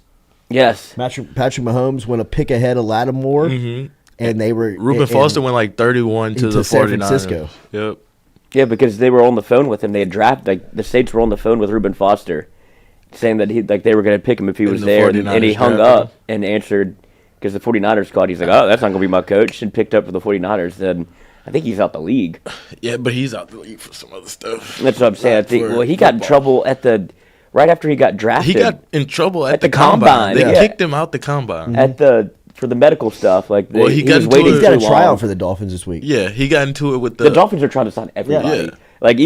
Yes. Patrick Mahomes went a pick ahead of Lattimore, and they were Reuben Foster went 31 to the 49ers. San Francisco. Yep. Yeah, because they were on the phone with him. They had drafted the States were on the phone with Reuben Foster, saying that they were going to pick him if he was there, and he hung up and answered. Because the 49ers called, he's like, oh, that's not going to be my coach, and picked up for the 49ers. Then I think he's out the league. Yeah, but he's out the league for some other stuff. That's what I'm saying. He got in trouble right after he got drafted. He got in trouble at the combine. They kicked him out the combine. For the medical stuff. He's got a tryout for the Dolphins this week. Yeah, he got into it with the Dolphins are trying to sign everybody. Yeah.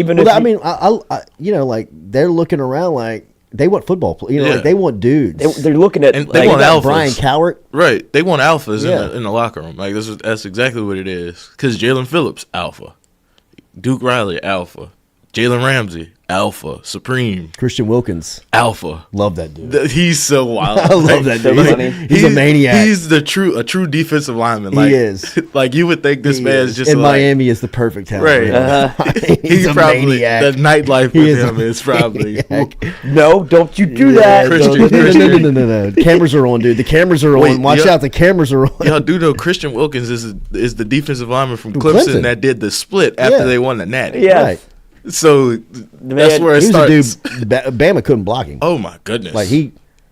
They're looking around they want football players. They want dudes. They're looking at. They want alphas. Brian Cowart. Right. They want alphas in the locker room. That's exactly what it is. Because Jalen Phillips, alpha. Duke Riley, alpha. Jalen Ramsey, Alpha, Supreme. Christian Wilkins. Alpha. Love that dude. He's so wild. I love that dude. funny. He's a maniac. He's a true defensive lineman. Like, he is. Like, you would think this man is just in like, Miami is the perfect town. Right. He's a probably, maniac. the nightlife He with is him is probably. No, don't you do that. No. The cameras are on, dude. The cameras are Wait, on. Watch out. The cameras are on. Y'all do know Christian Wilkins is the defensive lineman from Clemson that did the split after they won the Natty. Yeah. Right. So that's where it He was starts. a dude. Bama couldn't block him. Oh my goodness! Like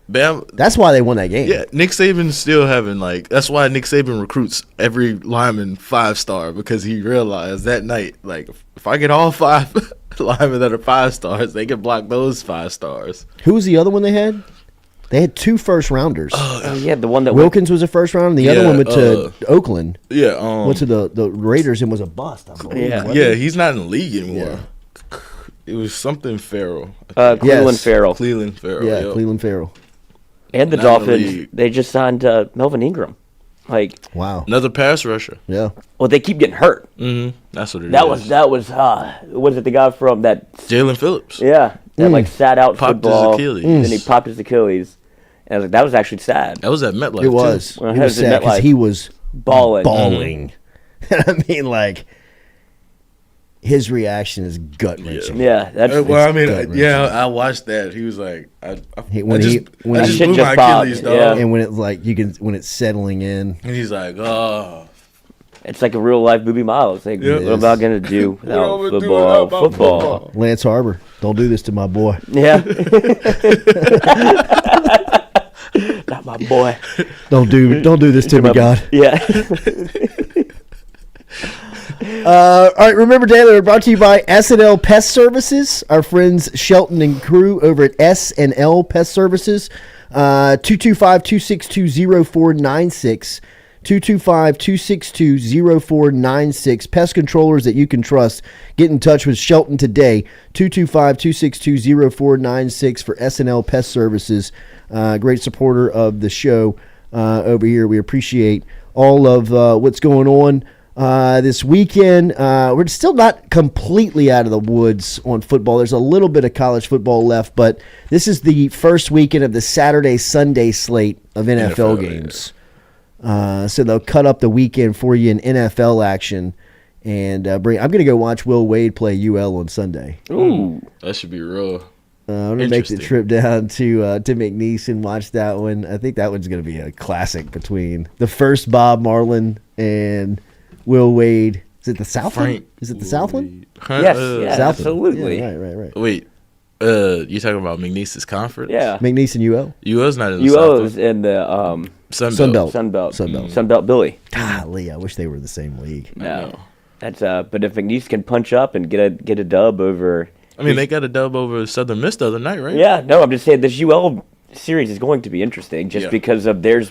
Bam. That's why they won that game. Yeah, Nick Saban's still having that's why Nick Saban recruits every lineman 5-star, because he realized that night, like, if I get all 5 linemen that are 5 stars, they can block those 5 stars. Who was the other one they had? They had 2 first-rounders. Yeah, the one that Wilkins was a first round, and the other one went to Oakland. Yeah, went to the Raiders and was a bust. I believe. Yeah, he's not in the league anymore. Yeah. It was something Farrell. Cleveland Farrell. Cleveland Farrell. Yeah, yep. Cleveland Farrell. And the Dolphins, they just signed Melvin Ingram. Like, wow, another pass rusher. Yeah. Well, they keep getting hurt. Mm-hmm. That's what it is. That was what is it? The guy from that Jalen Phillips. Yeah, that sat out popped football. His Achilles. And he popped his Achilles. And I was like, that was actually sad. That was at MetLife. It was. Too. It was sad because he was balling. I mean, like, his reaction is gut wrenching. Yeah, that's. Well, I mean, I watched that. He was like, I just blew my Achilles, dog. Yeah. And when it's like when it's settling in, and he's like, oh. It's like a real life Booby Miles. Like, what am I gonna do without football? Lance Harbor, don't do this to my boy. Yeah. Not my boy. Don't do this to me, God. Yeah. All right, remember, Taylor, we're brought to you by S&L Pest Services. Our friends Shelton and crew over at S&L Pest Services. 225-262-0496. 225-262-0496. Pest controllers that you can trust. Get in touch with Shelton today. 225-262-0496 for S&L Pest Services. Great supporter of the show over here. We appreciate all of what's going on this weekend. We're still not completely out of the woods on football. There's a little bit of college football left, but this is the first weekend of the Saturday-Sunday slate of NFL games. So they'll cut up the weekend for you in NFL action. And I'm going to go watch Will Wade play UL on Sunday. Ooh, that should be real. I'm going to make the trip down to McNeese and watch that one. I think that one's going to be a classic between the first Bob Marlin and Will Wade. Is it the South one? Is it the South one? Yes, absolutely. Yeah, right. Wait, you talking about McNeese's conference? Yeah. McNeese and UL? UL's not in the UL South. is in the Sunbelt. Billy. Golly, I wish they were the same league. No. That's but if McNeese can punch up and get a dub over. I mean, they got a dub over Southern Miss the other night, right? Yeah, no, I'm just saying this UL series is going to be interesting just because of there's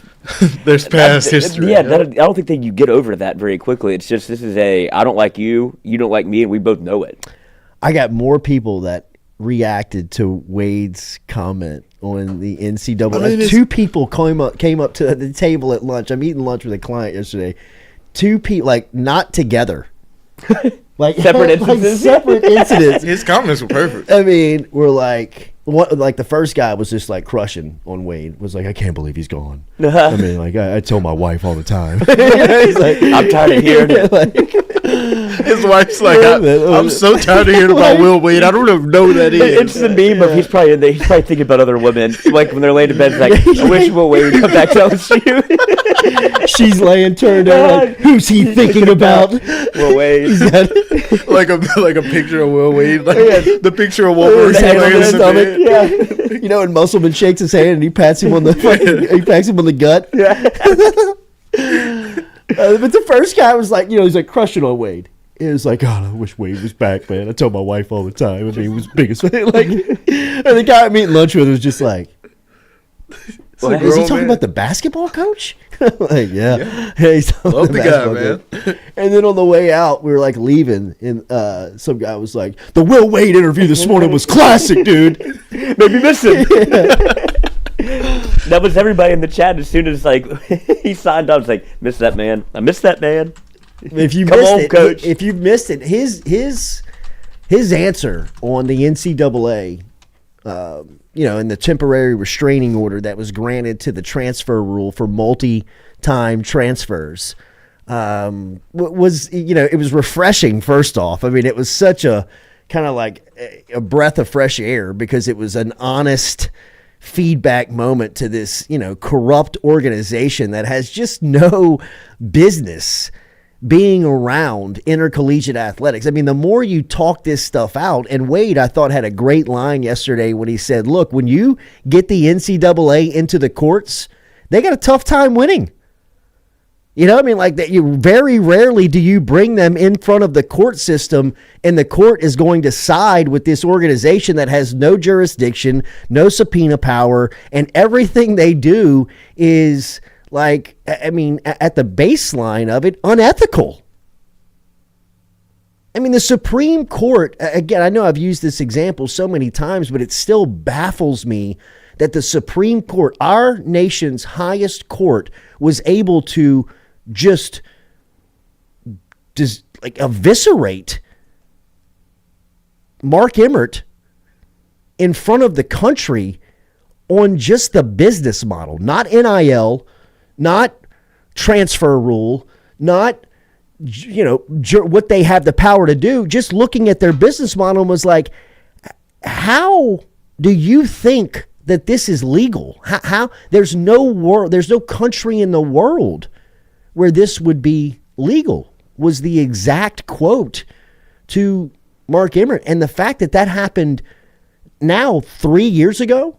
past history. Yeah, I don't think that you get over that very quickly. It's just this is I don't like you, you don't like me, and we both know it. I got more people that reacted to Wade's comment on the NCAA. I mean, 2 people came up to the table at lunch. I'm eating lunch with a client yesterday. 2 people, like, not together. Like separate incidents. Separate incidents. His comments were perfect. I mean, we're like, the first guy was just like crushing on Wade. Was like, I can't believe he's gone. I mean, like, I tell my wife all the time. He's like, I'm tired of hearing it. His wife's like, I'm so tired of hearing about Will Wade. I don't even know who that is. It's the meme of he's probably thinking about other women. Like when they're laying in bed, it's like, I wish Will Wade would come back to LSU. She's laying turned over. Like, who's he thinking about? Will Wade. like a picture of Will Wade, like the picture of Wolverine laying in the stomach. Yeah, you know, and Musselman shakes his hand and he pats him on the gut. Yeah. But the first guy was like, he's like crushing on Wade. It was like, God, I wish Wade was back, man. I tell my wife all the time. I mean, he was biggest fan. Like, and the guy I'm eating lunch with was just like, is he talking about the basketball coach? Like, yeah. He's love the guy, man. And then on the way out, we were like leaving, and some guy was like, the Will Wade interview this morning was classic, dude. Made me miss it. That was everybody in the chat. As soon as like he signed up, it's like, miss that man. I miss that man. If you missed it, his his answer on the NCAA, and the temporary restraining order that was granted to the transfer rule for multi-time transfers, was, it was refreshing. First off, I mean, it was such a kind of like a breath of fresh air because it was an honest feedback moment to this, corrupt organization that has just no business being around intercollegiate athletics. I mean, the more you talk this stuff out, and Wade, I thought, had a great line yesterday when he said, look, when you get the NCAA into the courts, they got a tough time winning. Like that, you very rarely do you bring them in front of the court system, and the court is going to side with this organization that has no jurisdiction, no subpoena power, and everything they do is, like, I mean, at the baseline of it, unethical. I mean, the Supreme Court, again, I know I've used this example so many times, but it still baffles me that the Supreme Court, our nation's highest court, was able to just like eviscerate Mark Emmert in front of the country on just the business model, not NIL, not transfer rule, not, what they have the power to do. Just looking at their business model was like, how do you think that this is legal? How there's no country in the world where this would be legal, was the exact quote to Mark Emmert. And the fact that happened now 3 years ago,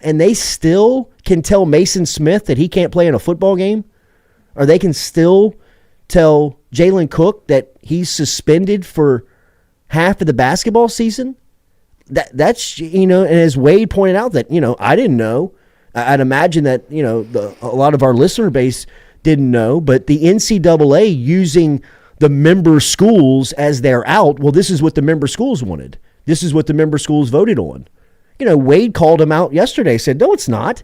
and they still can tell Mason Smith that he can't play in a football game, or they can still tell Jalen Cook that he's suspended for half of the basketball season. That's, and as Wade pointed out that, I didn't know. I'd imagine that, a lot of our listener base didn't know, but the NCAA using the member schools as their out, well, this is what the member schools wanted. This is what the member schools voted on. Wade called him out yesterday, said, no, it's not.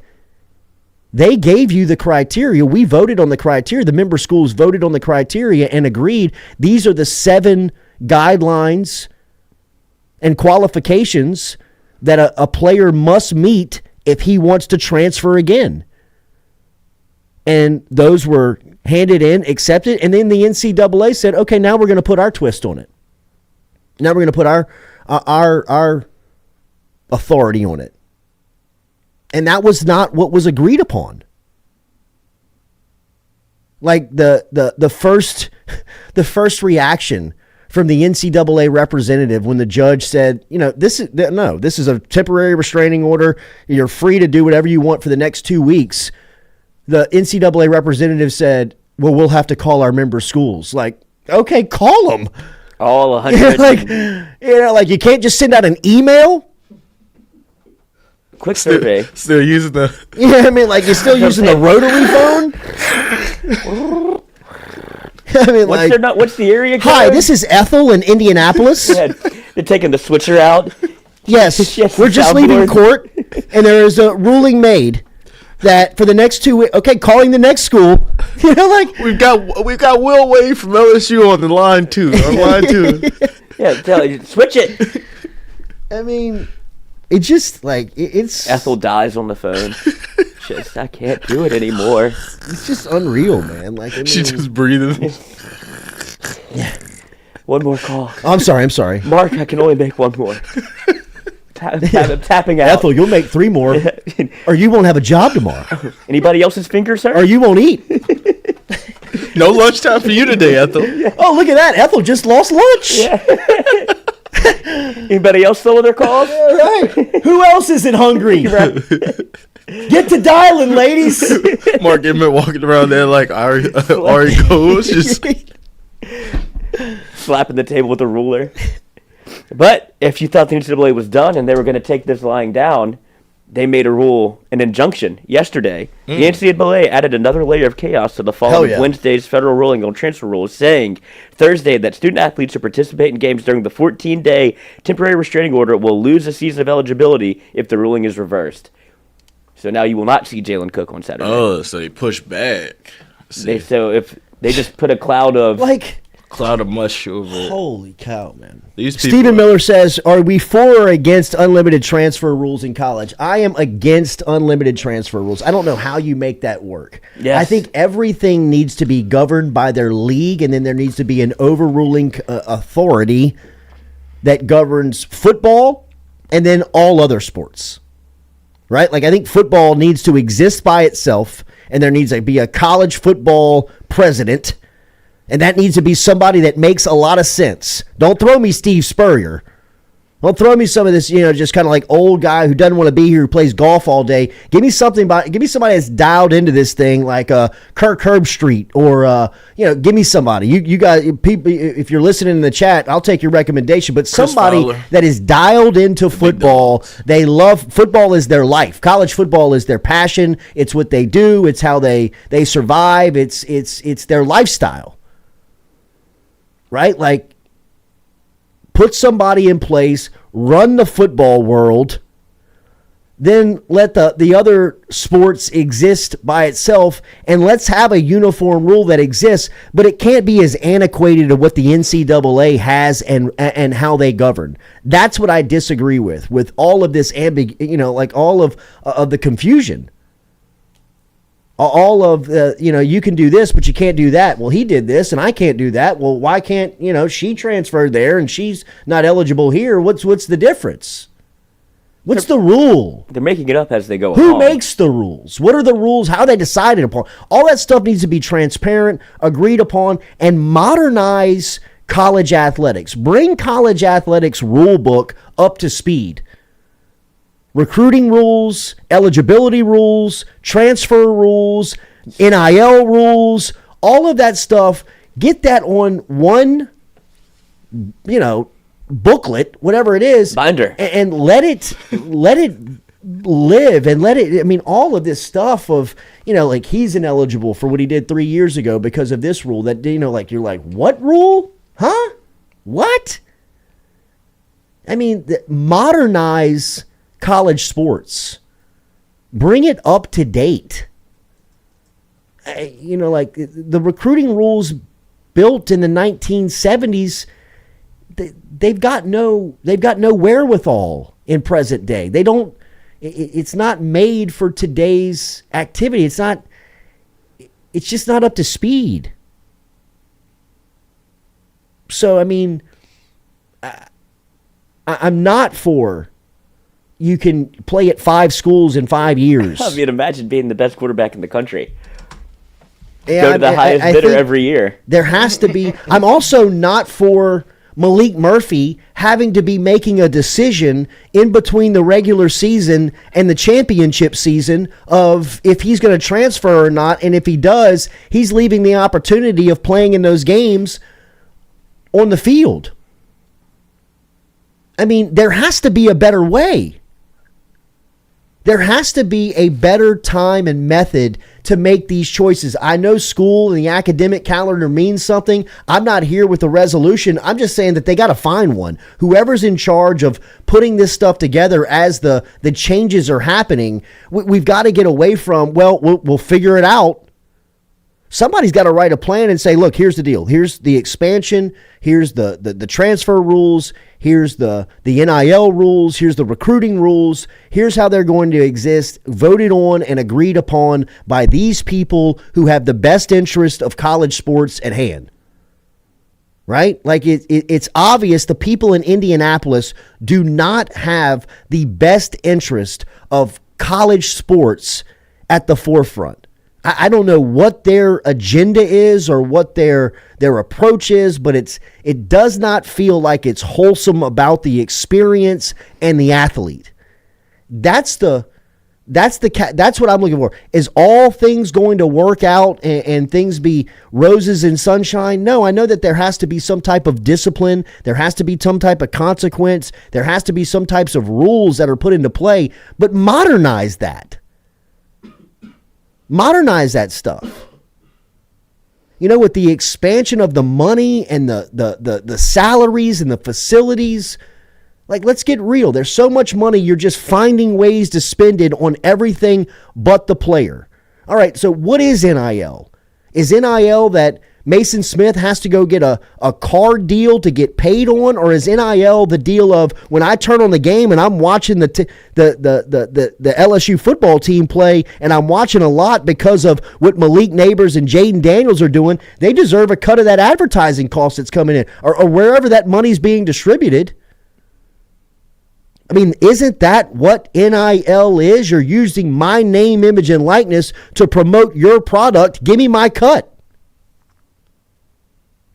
They gave you the criteria. We voted on the criteria. The member schools voted on the criteria and agreed these are the 7 guidelines and qualifications that a player must meet if he wants to transfer again. And those were handed in, accepted, and then the NCAA said, okay, now we're going to put our twist on it. Now we're going to put our authority on it. And that was not what was agreed upon. Like the first reaction from the NCAA representative when the judge said, this is a temporary restraining order. You're free to do whatever you want for the next 2 weeks. The NCAA representative said, well, we'll have to call our member schools. Like, okay, call them. All 100. Like you can't just send out an email. Quick survey. Still using the. Yeah, I mean, like you're still using the rotary phone. I mean, what's the area code? Hi, this is Ethel in Indianapolis. Yeah, they're taking the switcher out. Yes, we're just leaving court, and there is a ruling made that for the next 2 weeks, okay, calling the next school. We've got Will Wade from LSU on the line too. Yeah, switch it. I mean, it just it's Ethel dies on the phone. I can't do it anymore. It's just unreal, man. She's just breathing. Yeah. One more call. I'm sorry. Mark, I can only make one more. Tapping out. Ethel, you'll make 3 more, or you won't have a job tomorrow. Anybody else's finger, sir? Or you won't eat. No lunchtime for you today, Ethel. Yeah. Oh, look at that. Ethel just lost lunch. Yeah. Anybody else still with their calls? Yeah, right. Who else isn't hungry? Get to dialing, ladies. Mark Emmert walking around there like Ari Goes, just slapping the table with a ruler. But if you thought the NCAA was done and they were going to take this lying down, they made an injunction yesterday. The NCAA added another layer of chaos to the following Wednesday's federal ruling on transfer rules, saying Thursday that student athletes who participate in games during the 14-day temporary restraining order will lose a season of eligibility if the ruling is reversed. So now you will not see Jalen Cook on Saturday. Oh, so they push back. So if they just put a cloud of cloud of mush over it. Holy cow, man. Stephen Miller says, are we for or against unlimited transfer rules in college? I am against unlimited transfer rules. I don't know how you make that work. Yes. I think everything needs to be governed by their league, and then there needs to be an overruling authority that governs football and then all other sports. Right? Like, I think football needs to exist by itself, and there needs to be a college football president. And that needs to be somebody that makes a lot of sense. Don't throw me Steve Spurrier. Don't throw me some of this, just kind of like old guy who doesn't want to be here, who plays golf all day. Give me somebody that's dialed into this thing, like Kirk Herbstreit, or give me somebody. You guys, people, if you're listening in the chat, I'll take your recommendation. But somebody that is dialed into football. They love football is their life. College football is their passion. It's what they do. It's how they survive. It's their lifestyle. Right? Like, put somebody in place, run the football world, then let the other sports exist by itself, and let's have a uniform rule that exists, but it can't be as antiquated as what the NCAA has and how they govern. That's what I disagree with all of this all of the confusion. All of you can do this, but you can't do that. Well, he did this, and I can't do that. Well, why can't, she transferred there, and she's not eligible here? What's the difference? What's the rule? They're making it up as they go along. Who makes the rules? What are the rules? How are they decided upon? All that stuff needs to be transparent, agreed upon, and modernize college athletics. Bring college athletics rule book up to speed. Recruiting rules, eligibility rules, transfer rules, NIL rules, all of that stuff. Get that on one, booklet, whatever it is, binder, and let it live, and let it. All of this stuff of like he's ineligible for what he did 3 years ago because of this rule. That you're like, what rule? Huh? What? Modernize college sports. Bring it up to date. Like the recruiting rules built in the 1970s, they've got no wherewithal in present day. They don't. It's not made for today's activity. It's not. It's just not up to speed. So I'm not for. You can play at 5 schools in 5 years. Imagine being the best quarterback in the country. Go to the highest bidder every year. There has to be. I'm also not for Malik Murphy having to be making a decision in between the regular season and the championship season of if he's going to transfer or not. And if he does, he's leaving the opportunity of playing in those games on the field. There has to be a better way. There has to be a better time and method to make these choices. I know school and the academic calendar means something. I'm not here with a resolution. I'm just saying that they got to find one. Whoever's in charge of putting this stuff together as the changes are happening, we've got to get away from, we'll figure it out. Somebody's got to write a plan and say, look, here's the deal. Here's the expansion. Here's the transfer rules. Here's the NIL rules. Here's the recruiting rules. Here's how they're going to exist, voted on and agreed upon by these people who have the best interest of college sports at hand. Right? Like it's obvious the people in Indianapolis do not have the best interest of college sports at the forefront. I don't know what their agenda is or what their approach is, but it does not feel like it's wholesome about the experience and the athlete. That's what I'm looking for. Is all things going to work out and things be roses and sunshine? No, I know that there has to be some type of discipline. There has to be some type of consequence. There has to be some types of rules that are put into play, but modernize that. Modernize that stuff. With the expansion of the money and the salaries and the facilities, like, let's get real. There's so much money, you're just finding ways to spend it on everything but the player. All right, so what is NIL? Is NIL that Mason Smith has to go get a car deal to get paid on, or is NIL the deal of when I turn on the game and I'm watching the LSU football team play and I'm watching a lot because of what Malik Nabers and Jayden Daniels are doing, they deserve a cut of that advertising cost that's coming in, or wherever that money's being distributed. I mean, isn't that what NIL is? You're using my name, image, and likeness to promote your product. Give me my cut.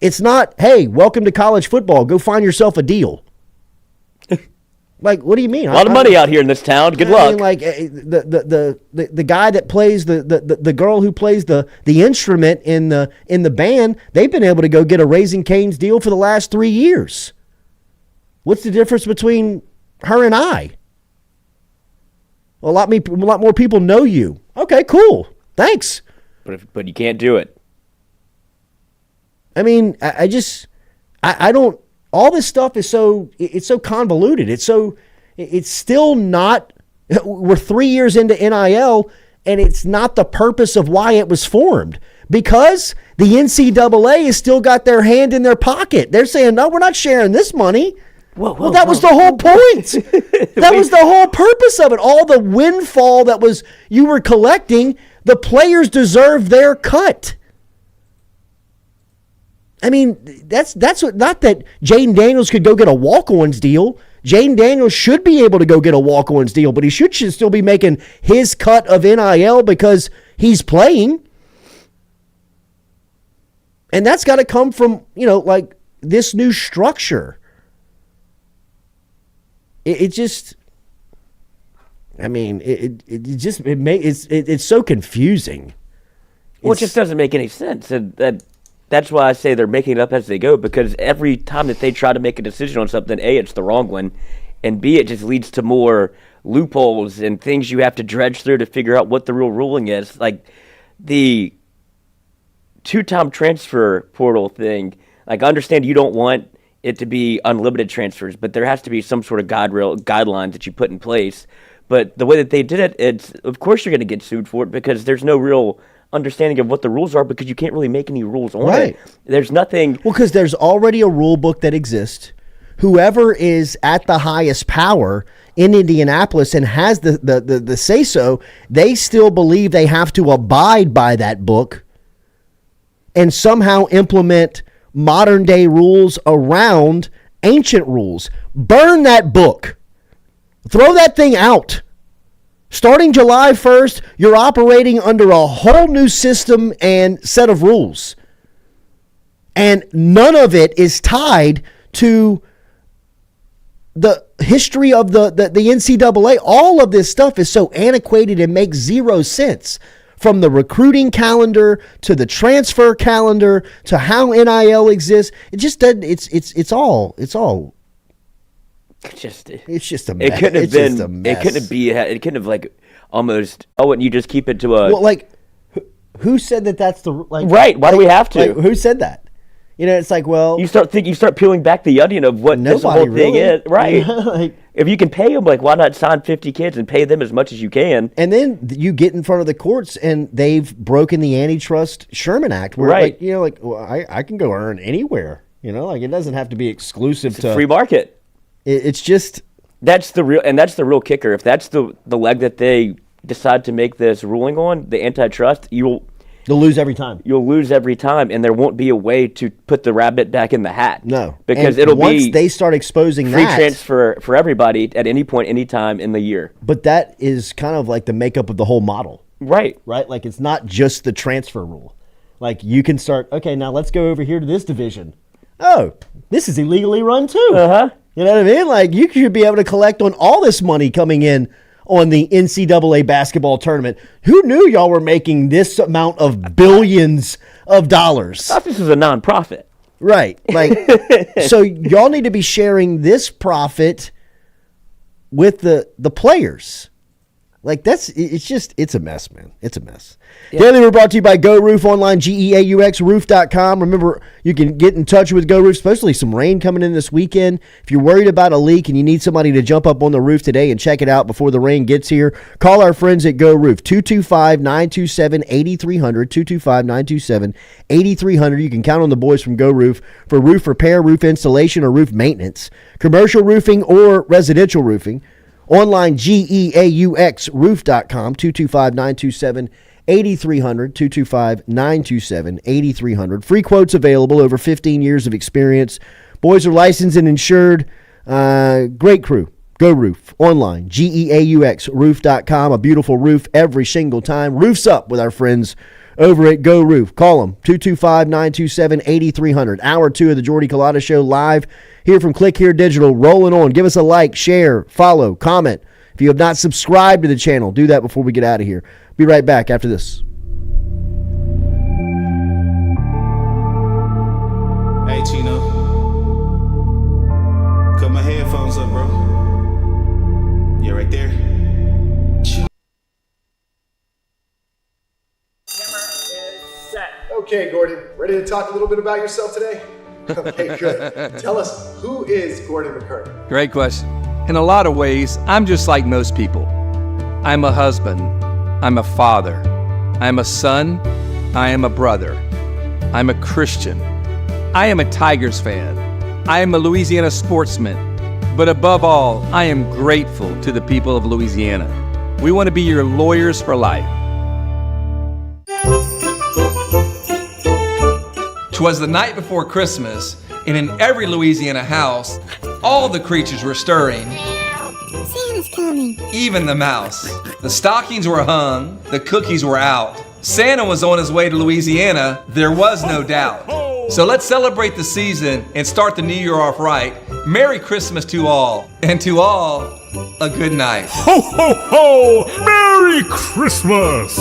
It's not, hey, welcome to college football. Go find yourself a deal. Like, what do you mean? A lot of money out here in this town. Good luck. I mean, like the guy that plays the girl who plays the instrument in the band, they've been able to go get a Raising Cane's deal for the last 3 years. What's the difference between her and I? A lot more people know you. Okay, cool. Thanks. But you can't do it. I mean, I don't. All this stuff is so convoluted. It's still not. We're 3 years into NIL, and it's not the purpose of why it was formed, because the NCAA has still got their hand in their pocket. They're saying, no, we're not sharing this money. Well, that was the whole point. That was the whole purpose of it. All the windfall that you were collecting, the players deserve their cut. I mean, that's what, not that Jayden Daniels could go get a walk-ons deal. Jayden Daniels should be able to go get a walk-ons deal, but he should still be making his cut of NIL because he's playing. And that's got to come from, like this new structure. It's so confusing. Well, it just doesn't make any sense. And that's why I say they're making it up as they go, because every time that they try to make a decision on something, A, it's the wrong one, and B, it just leads to more loopholes and things you have to dredge through to figure out what the real ruling is. Like the two-time transfer portal thing, like I understand you don't want it to be unlimited transfers, but there has to be some sort of guidelines that you put in place. But the way that they did it, it's of course you're going to get sued for it because there's no real understanding of what the rules are, because you can't really make any rules on it. There's nothing. Well, because there's already a rule book that exists. Whoever is at the highest power in Indianapolis and has the say-so, they still believe they have to abide by that book and somehow implement modern-day rules around ancient rules. Burn that book. Throw that thing out. Starting July 1st, you're operating under a whole new system and set of rules. And none of it is tied to the history of the NCAA. All of this stuff is so antiquated and makes zero sense. From the recruiting calendar to the transfer calendar to how NIL exists, it just doesn't. It's all. It's just a mess. It couldn't have been. It couldn't have like almost. Oh, and you just keep it to a. Well, like, who said that? That's the like. Right. Why do we have to? Like, who said that? It's like, well, you start peeling back the onion of what this whole thing is. Right. Like, if you can pay them, like, why not sign 50 kids and pay them as much as you can? And then you get in front of the courts, and they've broken the antitrust Sherman Act, where I can go earn anywhere. Like, it doesn't have to be exclusive to free market. It's just that's the real kicker. If that's the leg that they decide to make this ruling on, the antitrust, you'll lose every time. You'll lose every time, and there won't be a way to put the rabbit back in the hat. No, because once they start exposing free transfer for everybody at any point, any time in the year. But that is kind of like the makeup of the whole model, right? Like, it's not just the transfer rule. Like, you can start. Okay, now let's go over here to this division. Oh, this is illegally run too. You know what I mean? Like, you should be able to collect on all this money coming in on the NCAA basketball tournament. Who knew y'all were making this amount of billions of dollars? I thought this was a nonprofit. Right. Like, so y'all need to be sharing this profit with the players. Like it's a mess, man. It's a mess. Yeah. Daily, we're brought to you by Go Roof online, GeauxRoof.com. Remember, you can get in touch with Go Roof, especially some rain coming in this weekend. If you're worried about a leak and you need somebody to jump up on the roof today and check it out before the rain gets here, call our friends at Go Roof, 225-927-8300, 225-927-8300. You can count on the boys from Go Roof for roof repair, roof installation, or roof maintenance, commercial roofing or residential roofing. Online, GeauxRoof.com, 225-927-8300, 225-927-8300. Free quotes available, over 15 years of experience. Boys are licensed and insured. Great crew. Go Roof. Online, GeauxRoof.com. A beautiful roof every single time. Roofs up with our friends over at Go Roof. Call them, 225-927-8300. Hour 2 of the Jordy Culotta Show live here from Click Here Digital. Rolling on. Give us a like, share, follow, comment. If you have not subscribed to the channel, do that before we get out of here. Be right back after this. Hey, Chino. Cut my headphones up, bro. Yeah, right there. Okay, Gordon, ready to talk a little bit about yourself today? Okay, good. Tell us, who is Gordon McKernan? Great question. In a lot of ways, I'm just like most people. I'm a husband. I'm a father. I'm a son. I am a brother. I'm a Christian. I am a Tigers fan. I am a Louisiana sportsman. But above all, I am grateful to the people of Louisiana. We want to be your lawyers for life. 'Twas the night before Christmas, and in every Louisiana house, all the creatures were stirring. Santa's coming. Even the mouse. The stockings were hung, the cookies were out. Santa was on his way to Louisiana, there was no doubt. So let's celebrate the season and start the new year off right. Merry Christmas to all, and to all, a good night. Ho, ho, ho! Merry Christmas!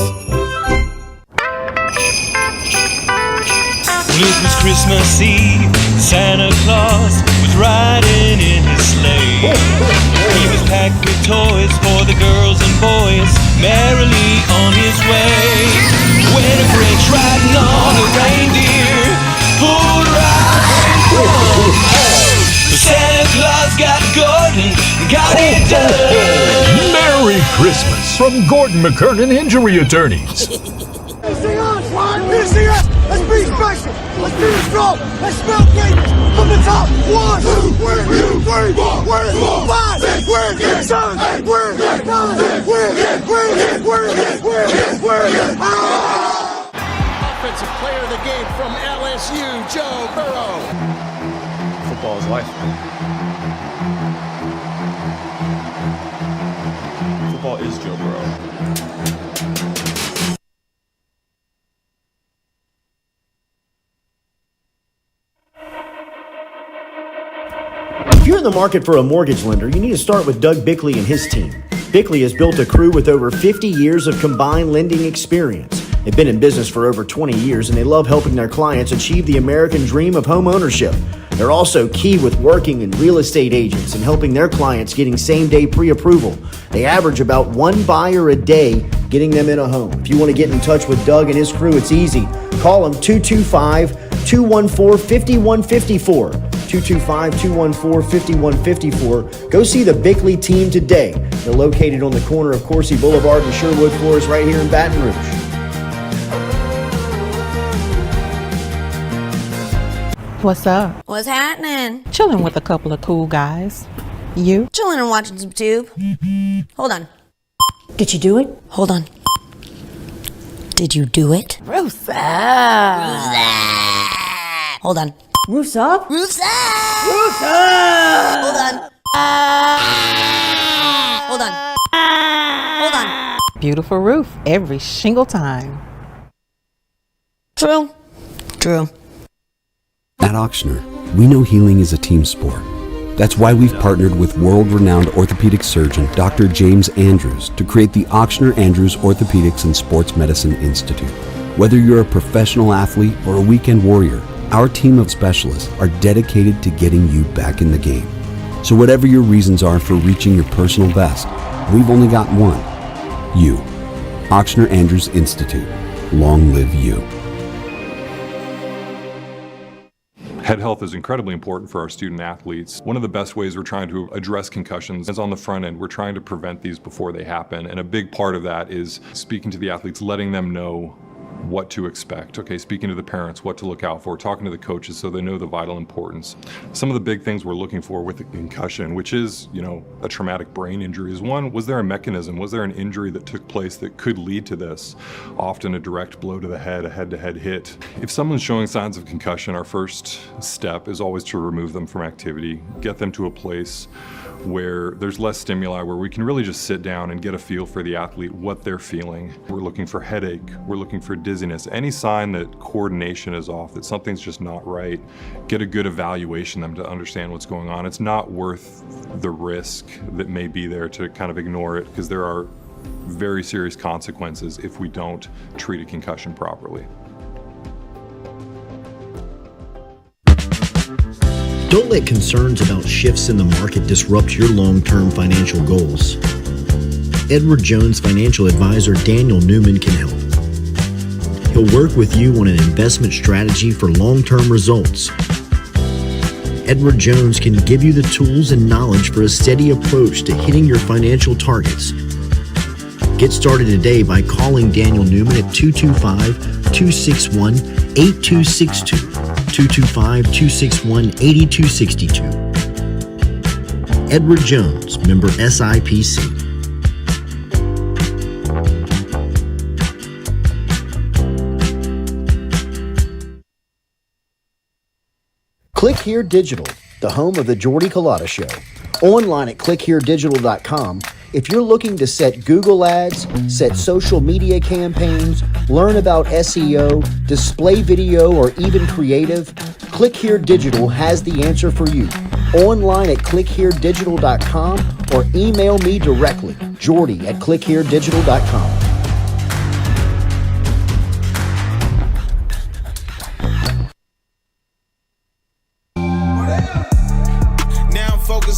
It was Christmas Eve, Santa Claus was riding in his sleigh. He was packed with toys for the girls and boys, merrily on his way. When a Grinch riding on a reindeer pulled right from home. Santa Claus got Gordon, got it done. Merry Christmas from Gordon McKernan Injury Attorneys. Anything on, Swan? Anything else? Let's be special. Let's be strong. Let's spell greatness from the top. 1, 2, 3, 4, 5, 6, 7, 8, 9, Offensive player of the game from LSU, Joe Burrow. Football is life. Football is Joe Burrow. If you're in the market for a mortgage lender, you need to start with Doug Bickley and his team. Bickley has built a crew with over 50 years of combined lending experience. They've been in business for over 20 years, and they love helping their clients achieve the American dream of home ownership. They're also key with working in real estate agents and helping their clients getting same-day pre-approval. They average about one buyer a day getting them in a home. If you want to get in touch with Doug and his crew, it's easy. Call them 225-214-5154. 225-214-5154. Go see the Bickley team today. They're located on the corner of Coursey Boulevard and Sherwood Forest right here in Baton Rouge. What's up? What's happening? Chilling with a couple of cool guys. You? Chilling and watching some tube. Hold on. Did you do it? Hold on. Did you do it? Roof's up. Hold on. Roof's up? Roof's up! Roof's up! Hold on. Hold on. Hold on. Beautiful roof every single time. True. True. At Auctioner, we know healing is a team sport. That's why we've partnered with world-renowned orthopedic surgeon Dr. James Andrews to create the Auctioner Andrews Orthopedics and Sports Medicine Institute. Whether you're a professional athlete or a weekend warrior, our team of specialists are dedicated to getting you back in the game. So whatever your reasons are for reaching your personal best, we've only got one: You. Ochsner Andrews Institute. Long live you. Head health is incredibly important for our student athletes. One of the best ways we're trying to address concussions is on the front end. We're trying to prevent these before they happen. And a big part of that is speaking to the athletes, letting them know what to expect. Okay, speaking to the parents, what to look out for, talking to the coaches so they know the vital importance. Some of the big things we're looking for with a concussion, which is, a traumatic brain injury, is one, was there a mechanism? Was there an injury that took place that could lead to this? Often a direct blow to the head, a head-to-head hit. If someone's showing signs of concussion, our first step is always to remove them from activity, get them to a place where there's less stimuli, where we can really just sit down and get a feel for the athlete, what they're feeling. We're looking for headache, we're looking for dizziness, any sign that coordination is off, that something's just not right. Get a good evaluation of them to understand what's going on. It's not worth the risk that may be there to kind of ignore it, because there are very serious consequences if we don't treat a concussion properly. Don't let concerns about shifts in the market disrupt your long-term financial goals. Edward Jones financial advisor Daniel Newman can help. He'll work with you on an investment strategy for long-term results. Edward Jones can give you the tools and knowledge for a steady approach to hitting your financial targets. Get started today by calling Daniel Newman at 225-261-8262. 225-261-8262. Edward Jones, member SIPC. Click Here Digital, the home of the Jordy Culotta Show. Online at clickheredigital.com. If you're looking to set Google ads, set social media campaigns, learn about SEO, display video, or even creative, Click Here Digital has the answer for you. Online at clickheredigital.com or email me directly, Jordy at clickheredigital.com.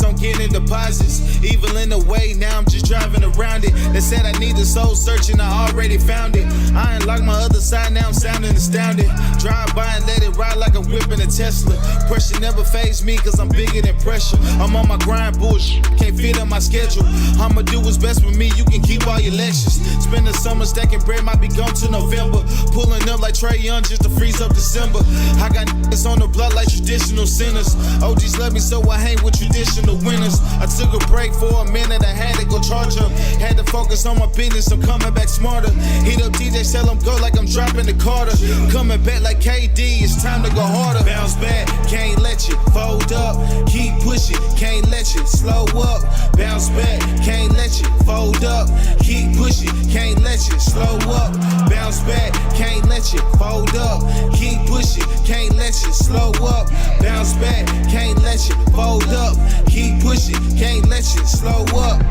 On getting deposits, evil in the way, now I'm just driving around it. They said I need a soul searching, I already found it. I unlocked my other side, now I'm sounding astounded. Drive by and let it ride like I'm whipping a Tesla. Pressure never fazed me, cause I'm bigger than pressure. I'm on my grind, bullshit, can't fit on my schedule. I'ma do what's best with me, you can keep all your lectures. Spend the summer stacking bread, might be gone to November. Pulling up like Trey Young just to freeze up December. I got niggas on the block like traditional sinners. OGs love me, so I hang with traditional winners. I took a break for a minute, I had to go charge up. Had to focus on my business, I'm coming back smarter. Hit up DJ, tell him go like I'm dropping the Carter. Coming back like KD, it's time to go harder. Bounce back, can't let you fold up. Keep pushing, can't let you slow up. Bounce back, can't let you fold up. Keep pushing, can't let you slow up. Bounce back, can't let you fold up. Keep pushing, can't let you slow up. Bounce back, can't let you fold up. Keep pushing, can't let you slow up.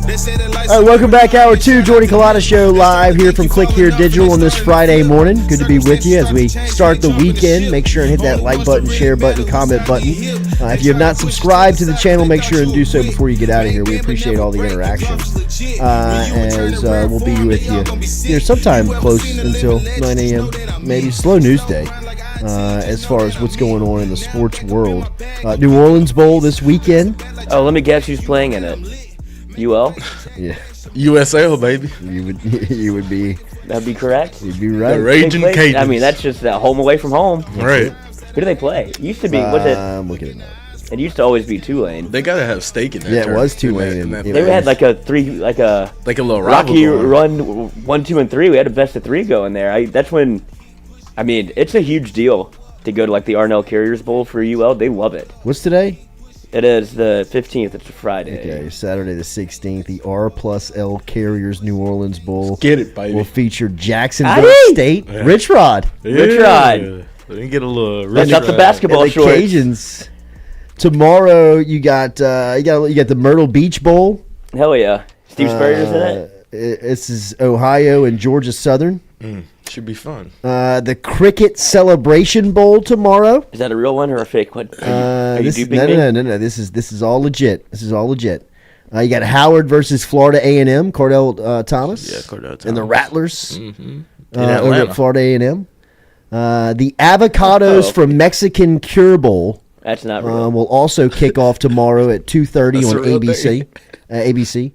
All right, welcome back. Hour 2, Jordy Culotta Show live here from Click Here Digital on this Friday morning. Good to be with you as we start the weekend. Make sure and hit that like button, share button, comment button. If you have not subscribed to the channel, make sure and do so before you get out of here. We appreciate all the interaction as we'll be with you here sometime close until 9 a.m., maybe slow news day. As far as what's going on in the sports world. New Orleans Bowl this weekend. Oh, let me guess who's playing in it. UL? Yeah. USL, baby. You would be. That'd be correct. You'd be right. The Raging Cajuns. I mean, that's just a home away from home. Right. Who do they play? It used to be, was it? I'm looking at it now. It used to always be Tulane. They gotta have stake in that. Yeah, it was Tulane. They had like a little rocky run, 1, 2, and 3. We had a best of 3 going there. That's when. I mean, it's a huge deal to go to like the Arnell Carriers Bowl for UL. They love it. What's today? It is the 15th. It's a Friday. Okay, Saturday the 16th. The R+L Carriers New Orleans Bowl. Let's get it, baby. Will feature Jacksonville State. Yeah. Rich Rod. Yeah. Rich Rod. Let me get a little. That's not the basketball shorts. Cajuns. Tomorrow you got the Myrtle Beach Bowl. Hell yeah. Steve Spurrier's in it. This is Ohio and Georgia Southern. Should be fun. The Cricket Celebration Bowl tomorrow. Is that a real one or a fake one? Are you duping me? No. This is all legit. This is all legit. You got Howard versus Florida A&M, Cordell Thomas. Yeah, Cordell Thomas. And the Rattlers Mm-hmm. over at Florida A&M. The Avocados from Mexican Cure Bowl. That's not real. Will also kick off tomorrow at 2:30 on ABC.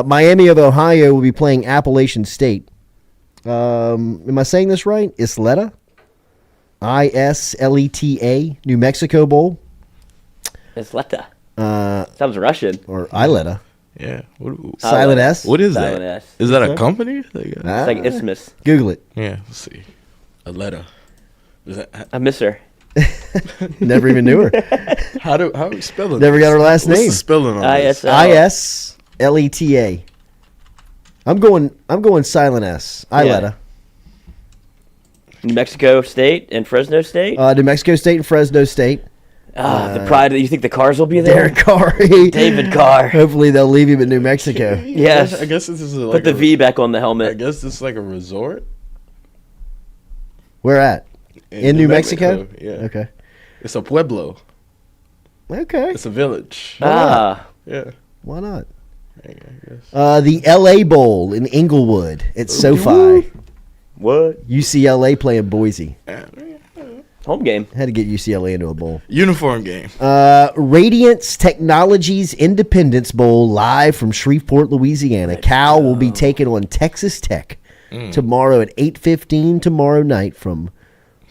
Miami of Ohio will be playing Appalachian State. Am I saying this right? Isleta? Isleta, New Mexico Bowl. Isleta. Sounds Russian. Or Isleta. Yeah. Silent S? What is Silent that? S. Is that a company? It's like Isthmus. Google it. Yeah, let's see. Aletta. Is that, I miss her. Never even knew her. how do we spell it? Never got her last name. What's the spelling on this? Isleta. I'm going Silent S. Isleta. New Mexico State and Fresno State. New Mexico State and Fresno State. The pride. You think the Cars will be there? Derek Carr. David Carr. Hopefully they'll leave him in New Mexico. Yes. I guess this is like put the V back on the helmet. I guess this is like a resort. Where at? In New Mexico? Yeah. Okay. It's a pueblo. Okay. It's a village. Yeah. Why not? I guess. The LA Bowl in Inglewood at SoFi. What? UCLA playing Boise. Home game. Had to get UCLA into a bowl. Uniform game. Radiance Technologies Independence Bowl live from Shreveport, Louisiana. Cal will be taking on Texas Tech tomorrow at 8:15 tomorrow night from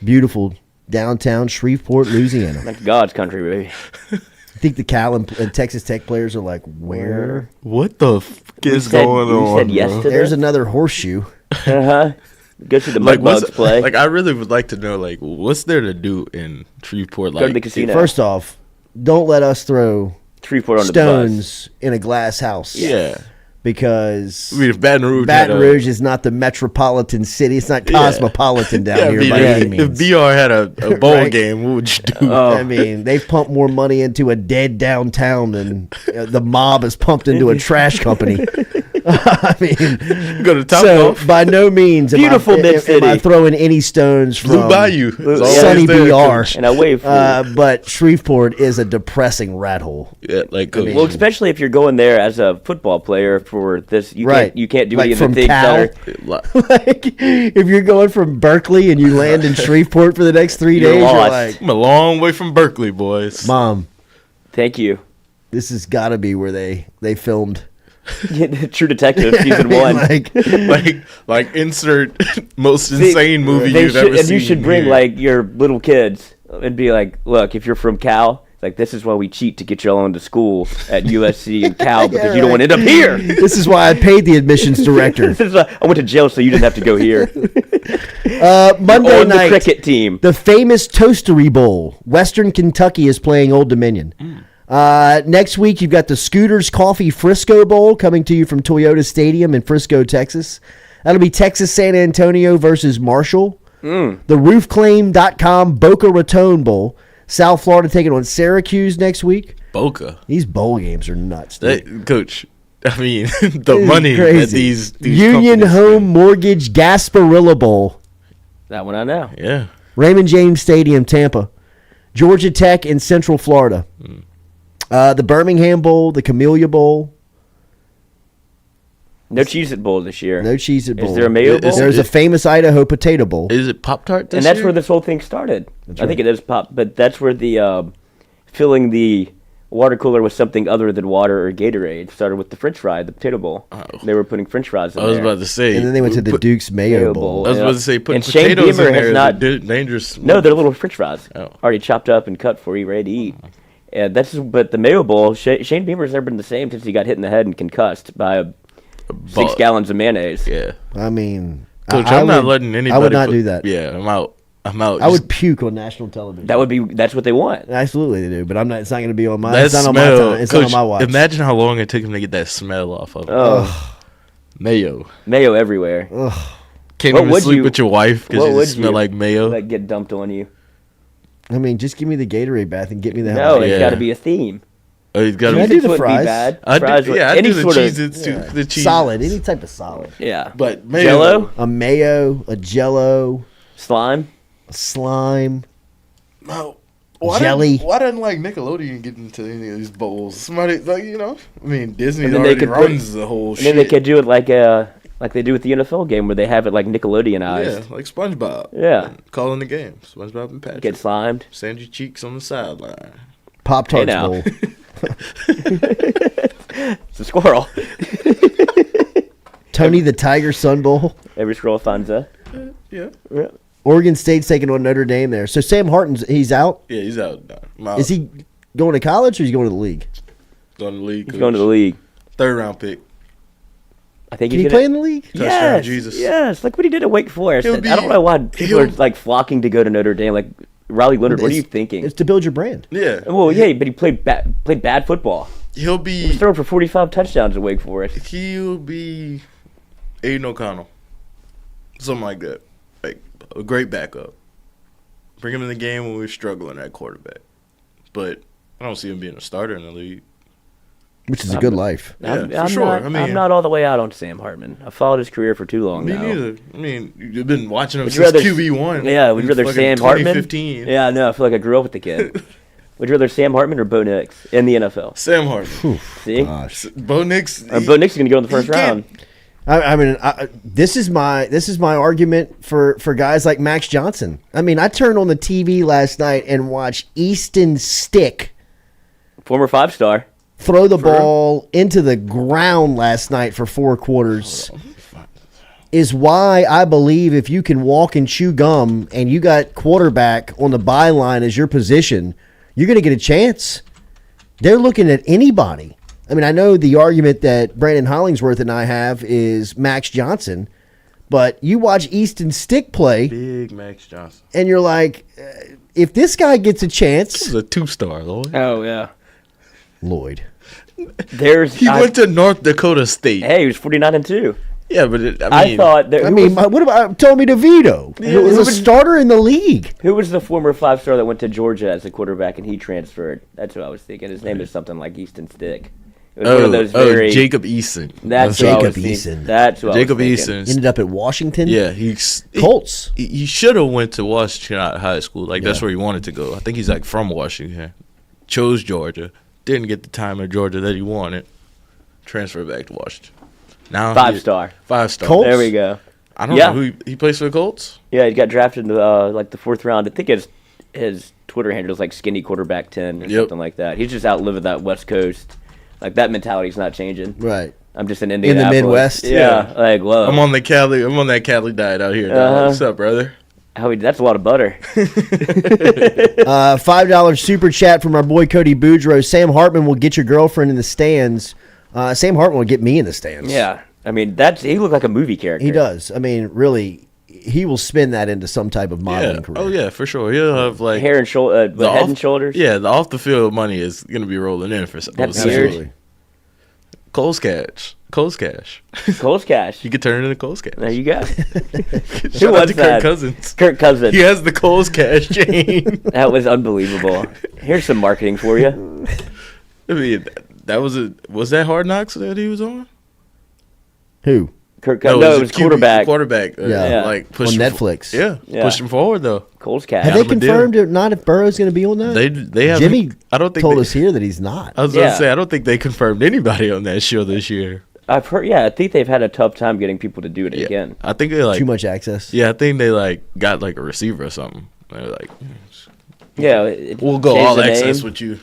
beautiful downtown Shreveport, Louisiana. That's God's country, baby. I think the Cal and Texas Tech players are like, where? What the fuck is going on? said yes to There's this? another horseshoe. Go see the Like, Mudbugs play. Like, I really would like to know, like, what's there to do in Shreveport? Go to Like, the casino. First off, don't let us throw Shreveport under the bus. stones in a glass house. Yeah. Because I mean, if Baton Rouge is not the metropolitan city. It's not cosmopolitan down here by any means. If BR had a bowl Right? game, what would you do? I mean, they've pumped more money into a dead downtown than the mob has pumped into a trash company. I mean, Go to Top so Golf. by no means Beautiful am I mid-city. throwing any stones from Blue Bayou. It's always sunny there, BR. Coach. And I wave for you. But Shreveport is a depressing rat hole. Yeah, like, Coach. Well, especially if you're going there as a football player for this, you Right. can't do Like any of the from things Cal? that are. Like, if you're going from Berkeley and you land in Shreveport for the next 3 You're days, you're lost. like, I'm a long way from Berkeley, boys. Mom, Thank you. this has got to be where they filmed. True Detective season 1. Like, insert most insane movie you've ever seen. And you should bring here. like your little kids and be like, look, if you're from Cal, like this is why we cheat to get y'all into school at USC and Cal because you don't want to end up here. This is why I paid the admissions director. This is why I went to jail so you didn't have to go here. Monday on night, the cricket team. the famous Toastery Bowl. Western Kentucky is playing Old Dominion. Next week, you've got the Scooters Coffee Frisco Bowl coming to you from Toyota Stadium in Frisco, Texas. That'll be Texas San Antonio versus Marshall. The roofclaim.com Boca Raton Bowl. South Florida taking on Syracuse next week. Boca. These bowl games are nuts, dude. Coach, I mean, the It's money crazy. that these Union companies Home Mortgage Gasparilla Bowl. That one I know. Yeah. Raymond James Stadium, Tampa. Georgia Tech in Central Florida. The Birmingham Bowl, the Camellia Bowl. No Cheez-It Bowl this year. No Cheez-It Bowl. Is there a Mayo Bowl? There's a famous Idaho Potato Bowl. Is it Pop-Tart this And that's year? where this whole thing started. That's I think it is pop, but that's where the filling the water cooler with something other than water or Gatorade started with the French fry, the potato bowl. They were putting French fries in I was there. about to say. And then they went to the Duke's Mayo Bowl. I was about to say, putting And Shane potatoes Beamer in has there is not- dangerous. No, they're little French fries, Oh. already chopped up and cut for you, ready to eat. And but the Mayo Bowl, Shane Beamer's never been the same since he got hit in the head and concussed by 6 gallons of mayonnaise. Yeah. I mean, Coach, I I'm not would- letting anybody. I would not do that. Yeah, I'm out. I'm out. I would puke on national television. That's what they want. Absolutely, they do. But I'm not. It's not going to be on my. That It's not smell, on my time. It's Coach, not on my watch. Imagine how long it took him to get that smell off of it. Oh. Mayo. Mayo everywhere. Can't What even would sleep you- with your wife because what you would just smell you like mayo. Like get dumped on you. I mean, just give me the Gatorade bath and get me the. No, hell it's got to be a theme. Oh, it's got to I be. do the Wouldn't be fries. bad. I Fries do, would- yeah, I any do the sort of- Cheez-Its too. The cheese. Solid, any type of solid. Yeah. But mayo. Jello, A mayo, a Jello, slime. a slime. No. jelly. Why doesn't like Nickelodeon get into any of these bowls? Somebody Disney And then already runs the whole and shit. then they could do it like they do with the NFL game where they have it like Nickelodeonized. Yeah, like SpongeBob. Yeah. Calling the game. SpongeBob and Patrick. Get slimed. Sand your cheeks on the sideline. Pop-Tarts now. bowl. It's a squirrel. Tony the Tiger Sun Bowl. Every squirrel finds a. Yeah. Oregon State's taking on Notre Dame there. So Sam Harton's he's out. Yeah, he's out. Is he going to college or is he going to the league? Going to the league. He's going to the league. 3rd round pick. I think Can he play in the league? Yes, Jesus. yes. Like what he did at Wake Forest. He'll I be- don't know why people are like flocking to go to Notre Dame. Like Riley Leonard, what are you thinking? It's to build your brand. Yeah. Well, yeah, but he played bad football. He'll He be was throwing for 45 touchdowns at Wake Forest. he'll be Aiden O'Connell. Something like that. Like a great backup. Bring him in the game when we're struggling at quarterback. But I don't see him being a starter in the league. Which is a good life. Yeah, for I'm sure. Not, I'm not all the way out on Sam Hartman. I followed his career for too long Me now. neither. I mean, you've been watching him Would you since rather- QB1. Yeah, would you rather Fucking Sam Hartman? 2015. Yeah, no, I feel like I grew up with the kid. Would you rather Sam Hartman or Bo Nix in the NFL? Sam Hartman. See? Bo Nix. Bo Nix is going to go in the first round. I mean, this is my argument for guys like Max Johnson. I mean, I turned on the TV last night and watched Easton Stick, former 5-star, throw the ball into the ground last night for 4 quarters. Is why I believe if you can walk and chew gum and you got quarterback on the byline as your position, you're going to get a chance. They're looking at anybody. I mean, I know the argument that Brandon Hollingsworth and I have is Max Johnson, but you watch Easton Stick play, Big Max Johnson. and you're like, if this guy gets a chance. This is a 2-star, Lloyd. Oh, yeah. Lloyd. He went to North Dakota State. Hey, he was 49-2. Yeah, but I thought that. What about Tommy DeVito? He was a starter in the league. Who was the former 5-star that went to Georgia as a quarterback and he transferred? That's what I was thinking. His name is something like Easton Stick. It was one of those very Jacob Eason. That's Jacob Eason. That's what Jacob I was thinking. Eason Ended up at Washington. Yeah, Colts. He should have went to Washington High School. Like that's where he wanted to go. I think he's like from Washington. Chose Georgia. Didn't get the time at Georgia that he wanted. Transferred back to Washington. Now 5-star. 5-star. Colts? There we go. I don't know who he plays for the Colts. Yeah, he got drafted in like the 4th round. I think his Twitter handle is like Skinny Quarterback 10 or something like that. He's just out living that West Coast. Like that mentality's not changing. Right. I'm just in Indianapolis. In the Midwest. Yeah. Like whoa. I'm on that Cali diet out here. Dog. What's up, brother? That's a lot of butter. $5 super chat from our boy Cody Boudreaux. Sam Hartman will get your girlfriend in the stands. Sam Hartman will get me in the stands. Yeah. I mean, he looked like a movie character. He does. I mean, really, he will spin that into some type of modeling career. Oh yeah, for sure. He'll have like hair and head and shoulders. Yeah, the off the field money is gonna be rolling in for some. That's weird. Cole's cash. Cole's cash. You could turn it into Cole's cash. There you go. Shout out to Kirk Cousins. Kirk Cousins. He has the Cole's cash chain. That was unbelievable. Here's some marketing for you. I mean, was that Hard Knocks that he was on? Who? Kirk Cousins. No, it was quarterback. Quarterback. Like on Netflix. Yeah. Push him forward though. Cole's cash. Have they confirmed or not if Burrow's going to be on that? They have. Jimmy I don't think told us here that he's not. I was going to say I don't think they confirmed anybody on that show this year. I've heard. Yeah, I think they've had a tough time getting people to do it again. I think they like too much access. Yeah, I think they got a receiver or something. They're like, we'll go all access with you,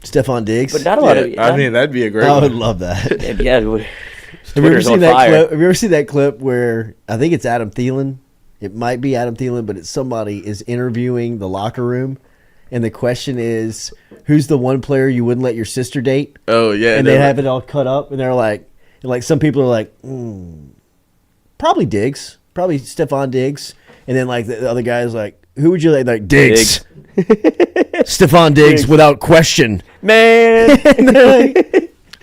Stephon Diggs. But not a lot of. I mean, that'd be a great. I one. would love that. Yeah. Have you ever seen that clip? Have you ever seen that clip where I think it's Adam Thielen? It might be Adam Thielen, but it's somebody is interviewing the locker room, and the question is, "Who's the one player you wouldn't let your sister date?" Oh yeah, and they have it all cut up, and they're like some people are like, probably Diggs, probably Stephon Diggs, and then like the other guy is like, "Who would you like Diggs. Stephon Diggs without question, man."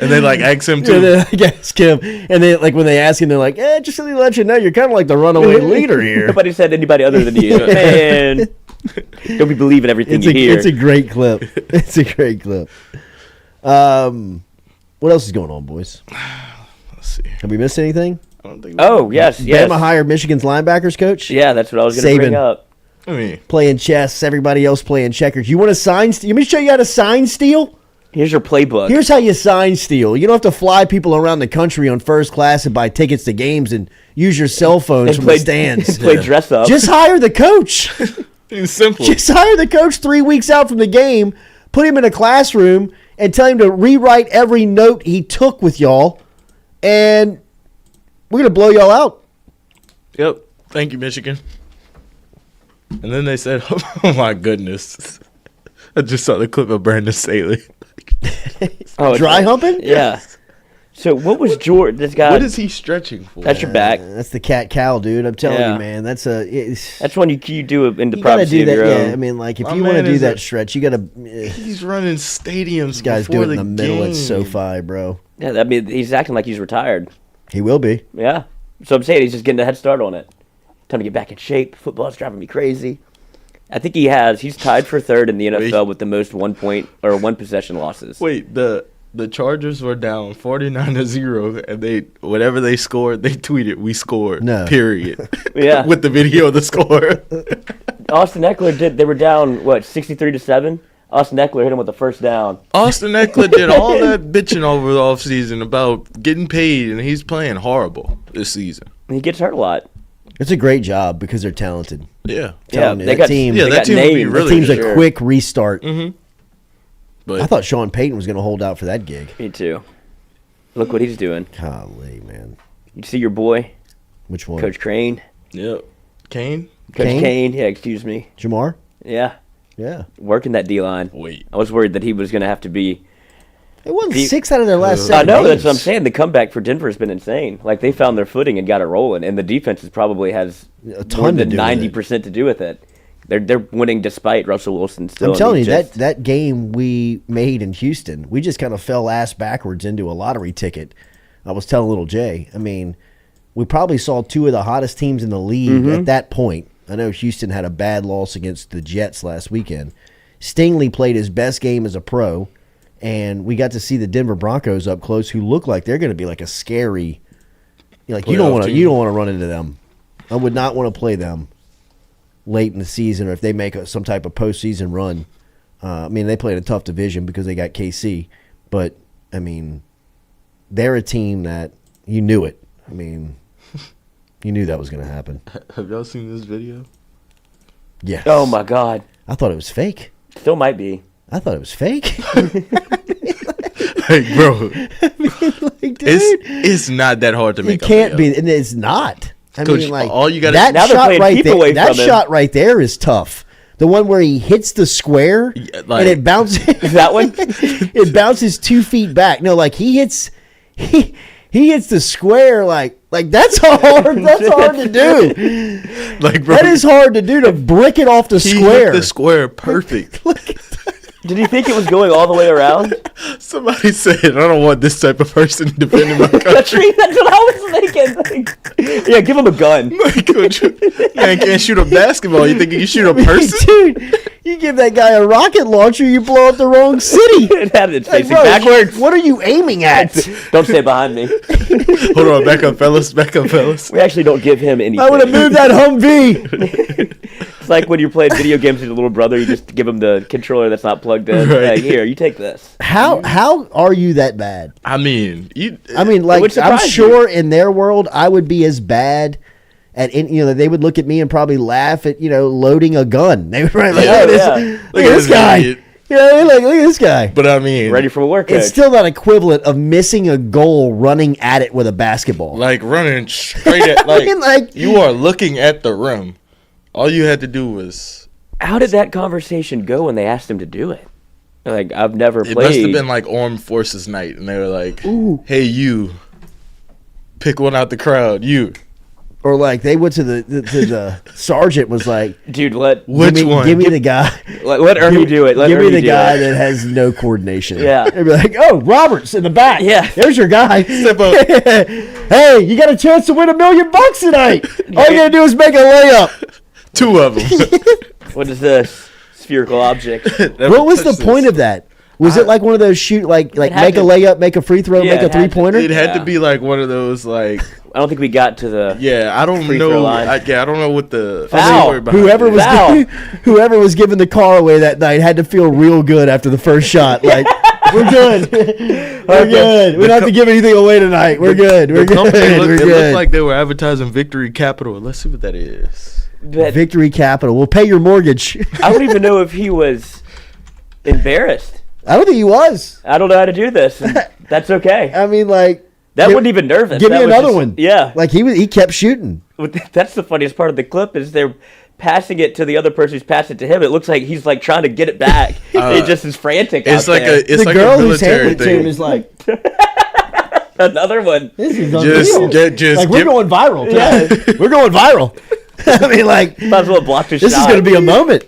And they ask him too. Yeah, they ask him, and they when they ask him, they're like, just to let you know, you're kind of like the runaway leader here. Nobody said anybody other than you. Man, don't be believing everything you hear. It's a great clip. It's a great clip. What else is going on, boys? Let's see. Have we missed anything? I don't think. Oh yes. Bama hired Michigan's linebackers coach. Yeah, that's what I was going to bring up. I mean, playing chess, everybody else playing checkers. You want to sign steal? Let me show you how to sign steal. Here's your playbook. Here's how you sign steal. You don't have to fly people around the country on first class and buy tickets to games and use your cell phones from the stands. Play dress up. Just hire the coach. It's simple. Just hire the coach 3 weeks out from the game, put him in a classroom, and tell him to rewrite every note he took with y'all, and we're going to blow y'all out. Yep. Thank you, Michigan. And then they said, oh, my goodness. I just saw the clip of Brandon Staley. Dry humping? Yeah. So what was this guy? What is he stretching for? That's your back. That's the cat-cow, dude. I'm telling you, man. That's when you do it in the you privacy gotta do of that. your own. Yeah, I mean, like, if you want to do that stretch, you got to... He's running stadiums. This guy's before doing it in the middle game. at SoFi, bro. Yeah, I mean, he's acting like he's retired. He will be. Yeah. So I'm saying he's just getting a head start on it. Time to get back in shape. Football's driving me crazy. I think he's tied for third in the NFL with the most 1 point or 1 possession losses. Wait, the Chargers were down 49-0, and whatever they scored, they tweeted, "We scored." No. Period. Yeah. With the video of the score. Austin Eckler they were down 63-7. Austin Eckler hit him with the first down. Austin Eckler did all that bitching over the offseason about getting paid, and he's playing horrible this season. He gets hurt a lot. It's a great job because they're talented. Yeah. That team would be really that team's good. a quick restart. Mm-hmm. But I thought Sean Payton was going to hold out for that gig. Me too. Look what he's doing. Golly, man. You see your boy? Which one? Coach Crane. Yep. Coach Kane. Yeah, excuse me. Jamar? Yeah. Yeah. Working that D-line. Wait. I was worried that he was going to have to be... It wasn't 6 out of their last 7 I know, games. that's what I'm saying. The comeback for Denver has been insane. Like, they found their footing and got it rolling, and the defense probably has a ton more than to do 90% to do with it. They're winning despite Russell Wilson still. I'm telling you, that game we made in Houston, we just kind of fell ass backwards into a lottery ticket. I was telling little Jay, I mean, we probably saw 2 of the hottest teams in the league at that point. I know Houston had a bad loss against the Jets last weekend. Stingley played his best game as a pro, and we got to see the Denver Broncos up close, who look like they're going to be like a scary. You don't want to run into them. I would not want to play them late in the season, or if they make some type of postseason run. I mean, they played a tough division because they got KC, but I mean, they're a team that you knew it. I mean, you knew that was going to happen. Have y'all seen this video? Yes. Oh my God. I thought it was fake. Still might be. I thought it was fake. Like, bro, I mean, like, dude, it's not that hard to make. It can't be, and it's not. I Coach, mean, like, all you got that now they're shot playing right keep away there. That from him. shot right there is tough. The one where he hits the square like- and it bounces. That one? It bounces 2 feet back. No, like he hits the square like that's hard. That's hard to do. Like, bro, that is hard to do, to brick it off the he square. hit the square perfect. Did he think it was going all the way around? Somebody said, "I don't want this type of person defending my country." That's what I was thinking. Like, yeah, give him a gun. Man can't shoot a basketball. You think you can shoot a person? Dude, you give that guy a rocket launcher, you blow up the wrong city. It had it Like, facing bro, backwards. What are you aiming at? Don't stay behind me. Hold on, back up, fellas. Back up, fellas. We actually don't give him anything. I would have moved that Humvee. It's like when you're playing video games with your little brother, you just give him the controller that's not plugged in. Right. Like, here, you take this. How are you that bad? I mean, like, would surprise I'm sure in their world I would be as bad at they would look at me and probably laugh at loading a gun. They would like, look at this guy. Idiot. Look at this guy. But I mean, Ready for a workout. It's still not equivalent of missing a goal running at it with a basketball. like running straight at like, mean, like- you are looking at the rim. All you had to do was. How did that conversation go when they asked him to do it? Like, I've never It played. must have been like Armed Forces night, and they were like, "Hey, you, pick one out the crowd, you." Or like they went to the sergeant was like, Dude, let give me the guy. Let Ernie do it. Let give me Ernie the do guy it. that has no coordination. Yeah. They'd be like, oh, Robert's in the back. Yeah. There's your guy. Step up. Hey, you got a chance to win $1 million tonight. All you gotta do is make a layup. 2 of them. What is this spherical object? What was the point of that? Was it like one of those shoot like make a layup, make a free throw, make a 3-pointer? It had to be like one of those like. I don't think we got to the. Yeah, I don't know. I don't know what the foul. Whoever was giving the car away that night had to feel real good after the first shot. Like we're good, we're good. We don't have to give anything away tonight. We're good. We're good. It looked like they were advertising Victory Capital. Let's see what that is. Victory Capital. We'll pay your mortgage. I don't even know if he was embarrassed. I don't think he was. I don't know how to do this. That's okay. I mean, like. That wasn't even nervous. Give me another one. Yeah. Like he kept shooting. That's the funniest part of the clip is they're passing it to the other person who's passing it to him. It looks like he's like trying to get it back. He just is frantic. It's out like there. it's like a military thing. Is like another one. This is just like we're going viral. Yeah, we're going viral. I mean, like might as well block the this shot. is going to be a moment.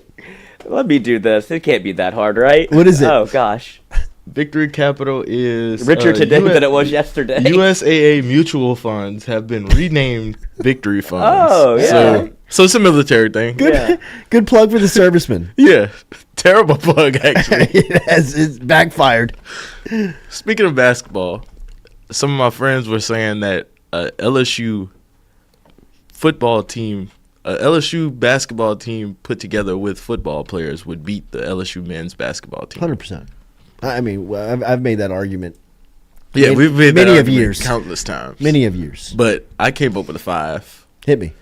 Let me do this. It can't be that hard, right? What is it? Oh gosh. Victory Capital is richer today than it was yesterday. USAA mutual funds have been renamed Victory Funds. Oh, yeah. So it's a military thing. Good plug for the servicemen. Yeah. Terrible plug, actually. It's backfired. Speaking of basketball, some of my friends were saying that LSU football team, LSU basketball team put together with football players would beat the LSU men's basketball team. 100%. I mean, I've made that argument. Yeah, we've made that many of argument years, countless times. Many of years. But I came up with a 5. Hit me.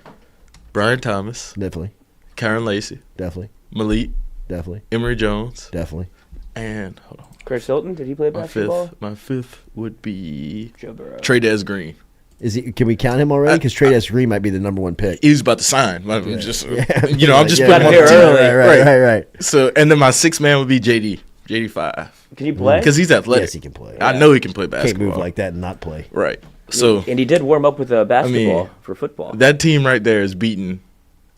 Brian Thomas, definitely. Karen Lacey, definitely. Malik, definitely. Emory Jones, definitely. And hold on, Chris Hilton. Did he play basketball? My fifth would be Joe Burrow. Trey Green. Is he? Can we count him already? Because Trey Green might be the number 1 pick. He's about to sign. I'm just putting him on the right. So, and then my 6th man would be JD 5. Can he play? Because he's athletic. Yes, he can play. I know he can play basketball. Can't move like that and not play. Right. So and he did warm up with basketball for football. That team right there is beating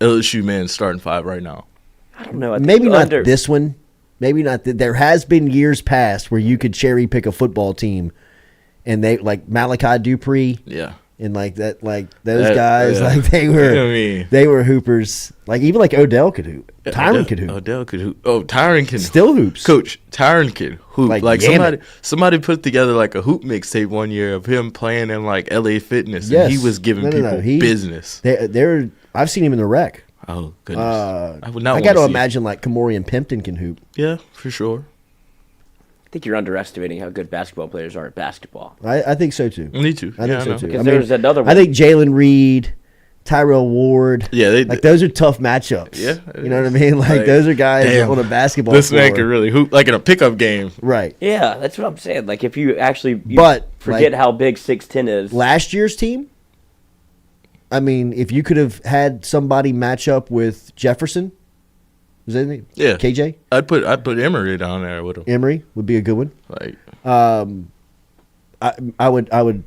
LSU men's starting 5 right now. I don't know. Maybe not this one. Maybe not. There has been years past where you could cherry pick a football team, and they like Malachi Dupree. Yeah. And like that, like those guys, like they were hoopers. Like even like Odell could hoop. Tyron could hoop. Odell could hoop. Oh, Tyron can still hoops. Coach Tyron can hoop. Like Gambit. somebody put together like a hoop mixtape one year of him playing in like LA Fitness, and he was giving people business. I've seen him in the rec. Oh goodness! I got to imagine like Kamori and Pimpton can hoop. Yeah, for sure. I think you're underestimating how good basketball players are at basketball. I think so too. Me too. I think so too. Because there's another one. I think Jalen Reed, Tyrell Ward. Yeah, those are tough matchups. Yeah, you know what I mean. Like those are guys on a basketball. This floor. man can really hoop like in a pickup game. Right. Yeah, that's what I'm saying. Like if you actually, forget how big 6'10" is. Last year's team. I mean, if you could have had somebody match up with Jefferson. Is that anything? Yeah, KJ. I'd put Emory down there with him. Emory would be a good one. Like, I would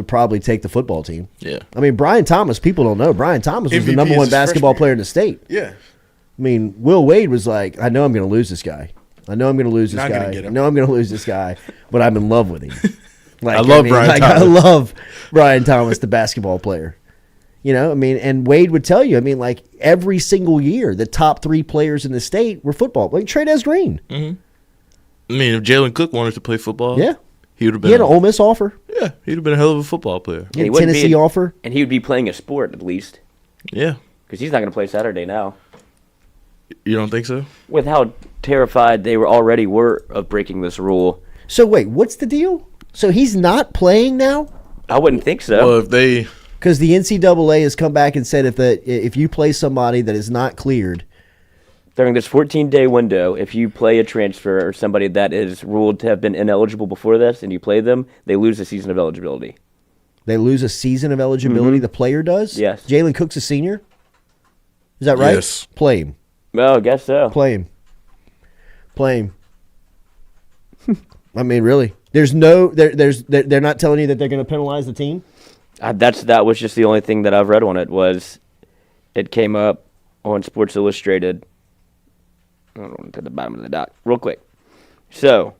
probably take the football team. Yeah. I mean, Brian Thomas. People don't know Brian Thomas was MVP the number 1 basketball player in the state. Yeah. I mean, Will Wade was like, I know I'm going to lose this guy. I know I'm going to lose this guy. I know I'm going to lose this guy, but I'm in love with him. Like, I love Brian Thomas. I love Brian Thomas, the basketball player. You know, I mean, and Wade would tell you, I mean, like every single year, the top 3 players in the state were football. Like Trey Green. Mm-hmm. I mean, if Jalen Cook wanted to play football, yeah, he would have been. He had an Ole Miss offer. Yeah, he'd have been a hell of a football player. He had a Tennessee offer. And he would be playing a sport at least. Yeah. Because he's not going to play Saturday now. You don't think so? With how terrified they already were of breaking this rule. So wait, what's the deal? So he's not playing now? I wouldn't think so. Well, if they... Because the NCAA has come back and said if you play somebody that is not cleared during this 14-day window, if you play a transfer or somebody that is ruled to have been ineligible before this and you play them, they lose a season of eligibility. They lose a season of eligibility? Mm-hmm. The player does? Yes. Jalen Cook's a senior? Is that right? Yes. Play him. Well, I guess so. Play him. I mean, really. They're not telling you that they're going to penalize the team? That was just the only thing that I've read on it was it came up on Sports Illustrated. I don't want to the bottom of the doc real quick. So,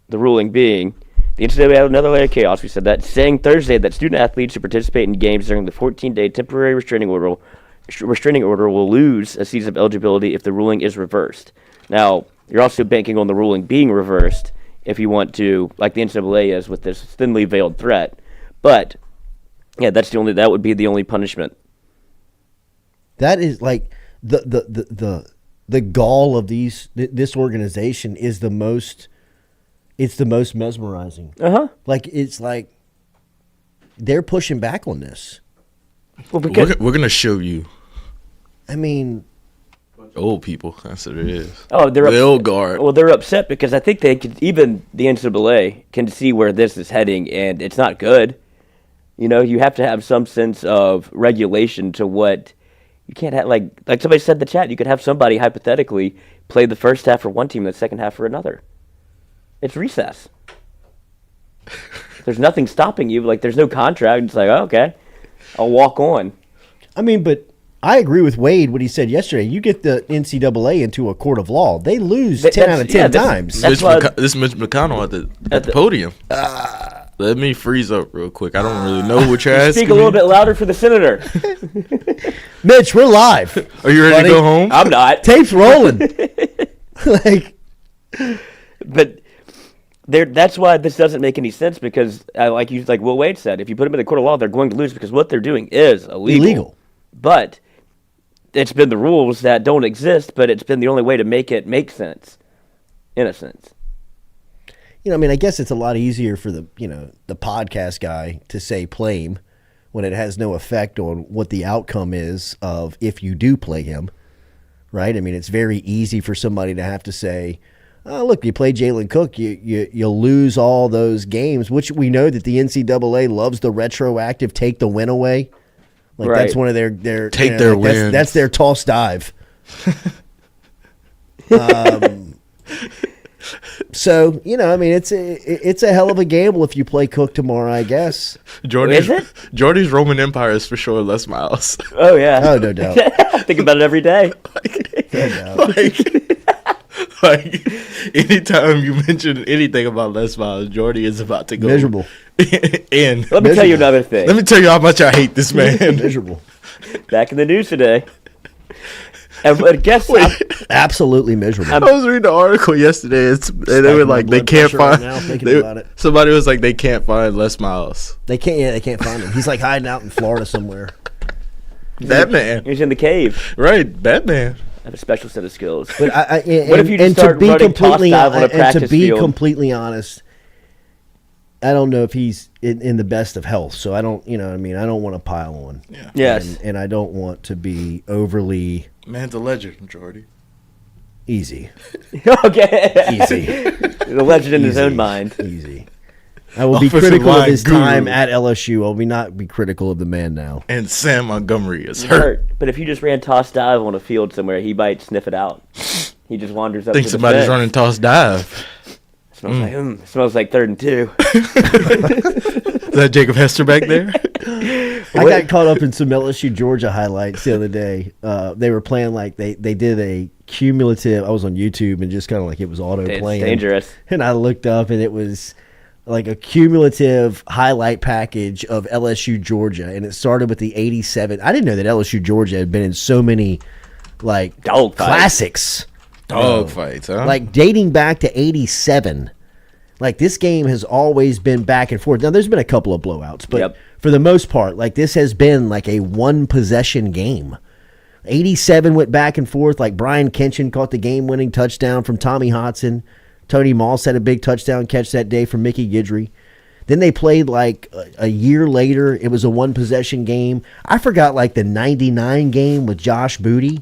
the ruling being, the NCAA had another layer of chaos. We said that, saying Thursday that student athletes who participate in games during the 14-day temporary restraining order will lose a season of eligibility if the ruling is reversed. Now, You're also banking on the ruling being reversed if you want to, like the NCAA is with this thinly veiled threat. But yeah, that would be the only punishment. That is like the gall of this organization is the most. It's the most mesmerizing. Like it's like they're pushing back on this. Well, we're gonna show you. I mean, old people. That's what it is. Oh, the old guard. Well, they're upset because I think even the NCAA can see where this is heading, and it's not good. You know, you have to have some sense of regulation to what you can't have. Like somebody said in the chat, you could have somebody hypothetically play the first half for one team, and the second half for another. It's recess. There's nothing stopping you. Like there's no contract. It's like, oh, okay, I'll walk on. I mean, but I agree with Wade what he said yesterday. You get the NCAA into a court of law, they lose 10 out of 10 times. This Mitch McConnell at the podium. Let me freeze up real quick. I don't really know what you're asking. Speak a little bit louder for the senator. Mitch, we're live. Are you ready to go home? I'm not. Tape's rolling. But that's why this doesn't make any sense because, like Will Wade said, if you put them in the court of law, they're going to lose because what they're doing is illegal. But it's been the rules that don't exist, but it's been the only way to make it make sense, in a sense. You know, I mean, I guess it's a lot easier for the podcast guy to say play him when it has no effect on what the outcome is of if you do play him, right? I mean, it's very easy for somebody to have to say, oh, look, you play Jalen Cook, you'll lose all those games, which we know that the NCAA loves the retroactive take the win away. Like right. That's one of their take their wins. That's their toss dive. So, I mean, it's a hell of a gamble if you play Cook tomorrow, I guess. Jordy's Roman Empire is for sure Les Miles. Oh, yeah. Oh, no doubt. I think about it every day. Like, anytime you mention anything about Les Miles, Jordy is about to go. Miserable. And let me tell you another thing. Let me tell you how much I hate this man. Miserable. Back in the news today. And guess absolutely miserable. I was reading the article yesterday, and they were like, they can't find. Somebody was like, they can't find Les Miles. They can't find him. He's like hiding out in Florida somewhere. Batman. He's in the cave. Right, Batman. I have a special set of skills. But what if you just start running toss dive on a practice field? Completely honest, I don't know if he's in the best of health. So I don't, I mean, I don't want to pile on. Yeah. Yes. And I don't want to be overly. Man's a legend, Jordy. Easy. Okay. Easy. The legend in his own mind. Easy. I will be critical of his time at LSU. I will not be critical of the man now. And Sam Montgomery is hurt. But if you just ran toss dive on a field somewhere, he might sniff it out. He just wanders up. I think somebody's running toss dive. Smells like 3rd and 2. Is that Jacob Hester back there? I got caught up in some LSU Georgia highlights the other day. They were playing like they did a cumulative. I was on YouTube and just kind of like it was auto playing. It's dangerous. And I looked up and it was like a cumulative highlight package of LSU Georgia, and it started with the 87. I didn't know that LSU Georgia had been in so many like dog classics. Dog fights, huh? Like dating back to 87. Like this game has always been back and forth. Now there's been a couple of blowouts, but for the most part, like this has been like a one possession game. 87 went back and forth. Like Brian Kenshin caught the game winning touchdown from Tommy Hodson. Tony Moss had a big touchdown catch that day from Mickey Guidry. Then they played like a year later. It was a one possession game. I forgot like the 99 game with Josh Booty.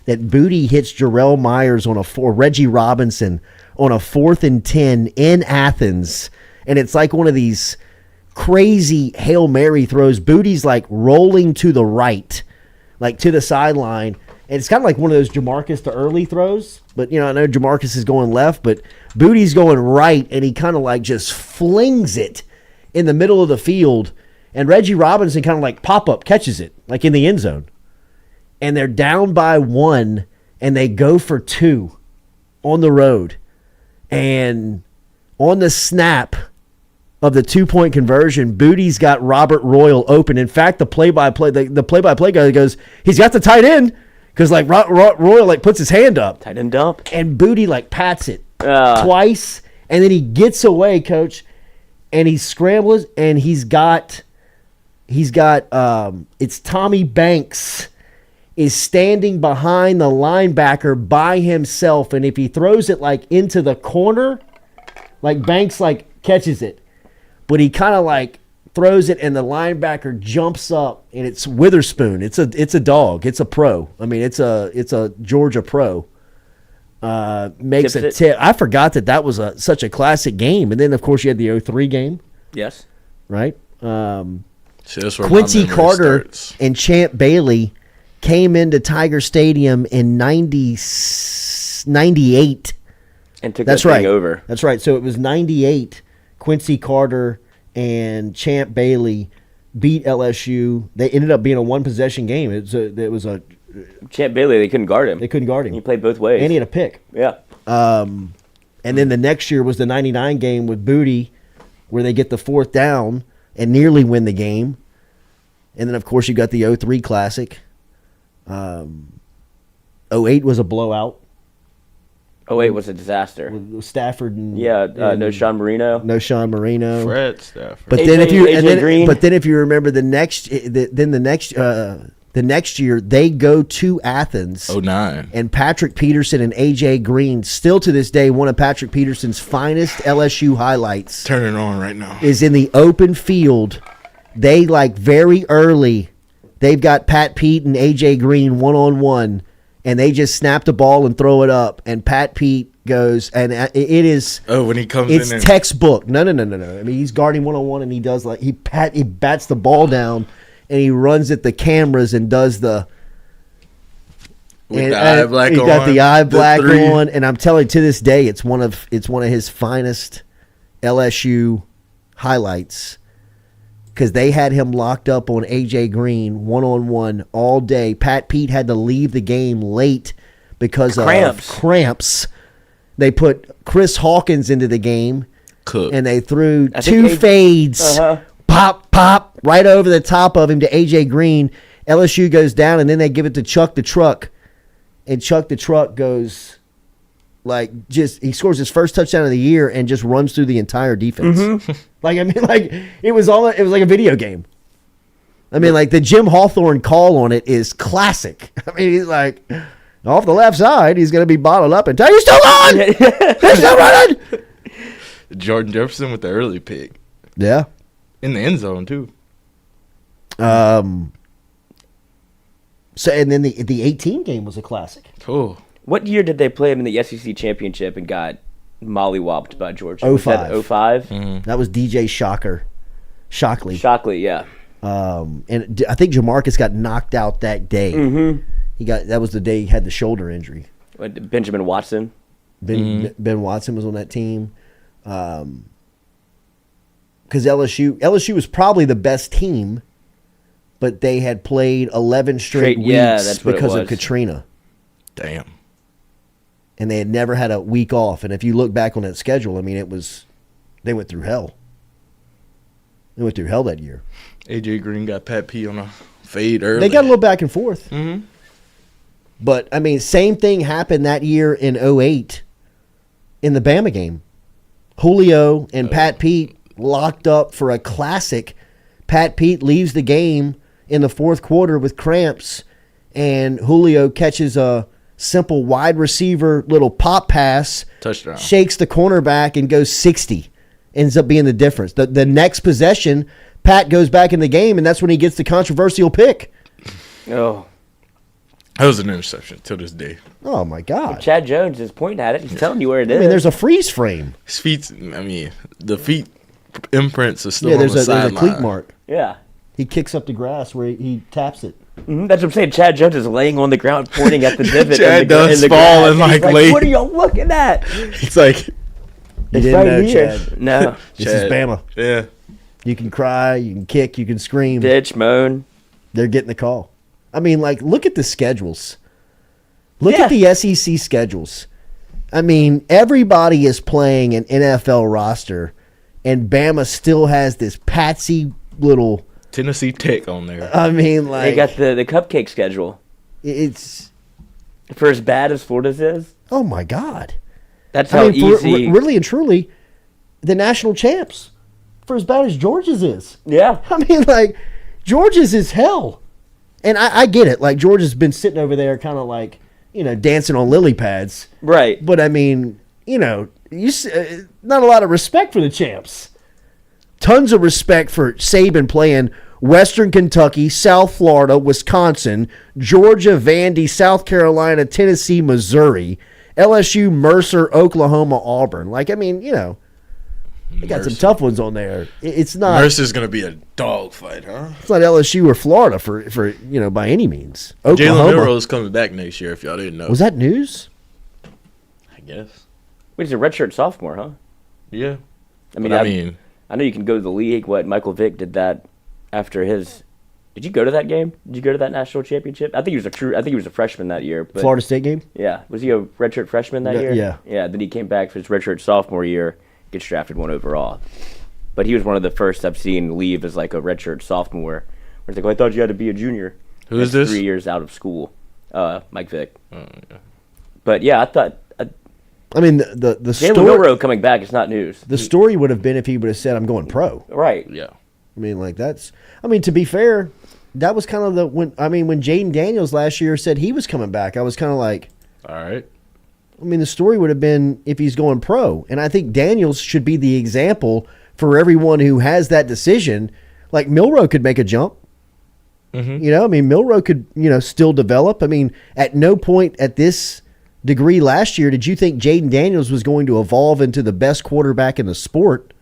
That Booty hits Jarrell Myers on Reggie Robinson on a 4th and 10 in Athens. And it's like one of these crazy Hail Mary throws. Booty's like rolling to the right, like to the sideline. And it's kind of like one of those Jamarcus to early throws. But, I know Jamarcus is going left, but Booty's going right, and he kind of like just flings it in the middle of the field. And Reggie Robinson kind of like pop-up catches it, like in the end zone. And they're down by 1, and they go for 2 on the road. And on the snap of the 2-point conversion, Booty's got Robert Royal open. In fact, the play-by-play guy goes, he's got the tight end. Because, like, Royal, like, puts his hand up. Tight end dump. And Booty, like, pats it twice. And then he gets away, Coach. And he scrambles, and he's got it's Tommy Banks is standing behind the linebacker by himself, and if he throws it like into the corner, like Banks like catches it, but he kind of like throws it, and the linebacker jumps up, and it's Witherspoon. It's a dog. It's a pro. I mean, it's a Georgia pro. Makes a tip. I forgot that was such a classic game, and then of course you had the 2003 game. Yes. Right. Quincy Carter and Champ Bailey came into Tiger Stadium in 98 and took that thing over. That's right. So it was 98. Quincy Carter and Champ Bailey beat LSU. They ended up being a one-possession game. It was a Champ Bailey. They couldn't guard him. They couldn't guard him. He played both ways, and he had a pick. Yeah. And then the next year was the 99 game with Booty, where they get the fourth down and nearly win the game. And then, of course, you got the 2003 Classic. 2008 was a blowout. 2008 was a disaster. With Stafford and no Sean Marino. No Sean Marino. Fred Stafford. But then if you remember the next year they go to Athens. 2009. And Patrick Peterson and AJ Green, still to this day one of Patrick Peterson's finest LSU highlights. Turn it on right now. Is in the open field. They like very early. They've got Pat Pete and AJ Green one-on-one, and they just snap the ball and throw it up. And Pat Pete goes, and it is. Oh, when he comes it's in. It's textbook. No. I mean, he's guarding one-on-one, and he does like he bats the ball down, and he runs at the cameras and does the. With the eye black on. He got the eye black on, and I'm telling you, to this day, it's one of his finest LSU highlights. Because they had him locked up on A.J. Green one-on-one all day. Pat Pete had to leave the game late because of cramps. They put Chris Hawkins into the game, and they threw two fades, pop, right over the top of him to A.J. Green. LSU goes down, and then they give it to Chuck the Truck. And Chuck the Truck goes... he scores his first touchdown of the year and just runs through the entire defense. Mm-hmm. It was like a video game. I mean, like the Jim Hawthorne call on it is classic. I mean, he's like, off the left side, he's going to be bottled up and tell you still on. They're still running. Jordan Jefferson with the early pick. Yeah. In the end zone, too. So, and then the 18 game was a classic. Oh. What year did they play him in the SEC championship and got mollywopped by Georgia? 05. 05? Mm-hmm. That was DJ Shockley. Shockley, yeah. And I think Jamarcus got knocked out that day. Mm-hmm. That was the day he had the shoulder injury. Benjamin Watson. Ben Watson was on that team. Because LSU was probably the best team, but they had played 11 straight weeks because of Katrina. Damn. And they had never had a week off. And if you look back on that schedule, I mean, they went through hell. They went through hell that year. AJ Green got Pat P on a fade early. They got a little back and forth. Mm-hmm. But, I mean, same thing happened that year in 2008 in the Bama game. Julio and Pat Pete locked up for a classic. Pat Pete leaves the game in the fourth quarter with cramps, and Julio catches a simple wide receiver little pop pass, touchdown, shakes the cornerback and goes 60. Ends up being the difference. The next possession, Pat goes back in the game, and that's when he gets the controversial pick. Oh. That was an interception to this day. Oh, my God. Chad Jones is pointing at it. He's telling you where it is. I mean, there's a freeze frame. His feet, the feet imprints are still on there's the a sideline. cleat mark. Yeah. He kicks up the grass where he taps it. Mm-hmm. That's what I'm saying. Chad Jones is laying on the ground, pointing at the divot. Chad does fall and like lay. What are y'all looking at? It's like you didn't right know, here. Chad. No, this is Bama. Yeah, you can cry, you can kick, you can scream, bitch, moan. They're getting the call. I mean, like, look at the schedules. Look at the SEC schedules. I mean, everybody is playing an NFL roster, and Bama still has this patsy little Tennessee Tech on there. I mean, like, they got the cupcake schedule. It's For as bad as Florida's is? Oh, my God. That's how easy. Really and truly, the national champs, for as bad as Georgia's is. Yeah. I mean, like, Georgia's is hell. And I get it. Like, Georgia's been sitting over there kind of like, dancing on lily pads. Right. But, I mean, not a lot of respect for the champs. Tons of respect for Saban playing Western Kentucky, South Florida, Wisconsin, Georgia, Vandy, South Carolina, Tennessee, Missouri, LSU, Mercer, Oklahoma, Auburn. Like, I mean, they got some tough ones on there. It's not. Mercer's going to be a dogfight, huh? It's not LSU or Florida for by any means. Jalen Milroe's coming back next year, if y'all didn't know. Was that news? I guess. Wait, he's a redshirt sophomore, huh? Yeah. I mean, I know you can go to the league. What, Michael Vick did that after his. Did you go to that game? Did you go to that national championship? I think he was a freshman that year. But, Florida State game? Yeah. Was he a redshirt freshman that year? Yeah. Yeah. Then he came back for his redshirt sophomore year, gets drafted 1 overall. But he was one of the first I've seen leave as like a redshirt sophomore. Where it's like, I thought you had to be a junior. Who is this? 3 years out of school. Mike Vick. Oh, yeah. But yeah, I thought. I mean, the story. Jalen Milroe coming back is not news. The story would have been if he would have said, "I'm going pro." Right. Yeah. I mean, like that's. I mean, to be fair, that was kind of when Jayden Daniels last year said he was coming back, I was kind of like, all right. I mean, the story would have been if he's going pro, and I think Daniels should be the example for everyone who has that decision. Like Milroe could make a jump. Mm-hmm. I mean, Milroe could still develop. I mean, at no point at this degree last year did you think Jayden Daniels was going to evolve into the best quarterback in the sport.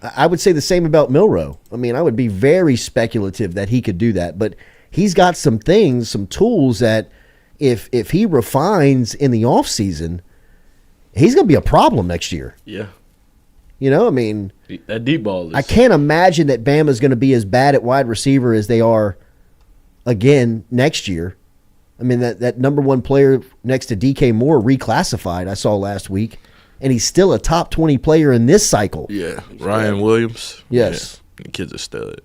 I would say the same about Milroe. I mean, I would be very speculative that he could do that, but he's got some things, some tools that if he refines in the offseason, he's going to be a problem next year. Yeah. I mean, that deep ball is. I can't imagine that Bama's going to be as bad at wide receiver as they are again next year. I mean, that number one player next to DK Moore reclassified, I saw last week, and he's still a top 20 player in this cycle. Yeah, Ryan Williams. Yes. Yeah, the kid's a stud.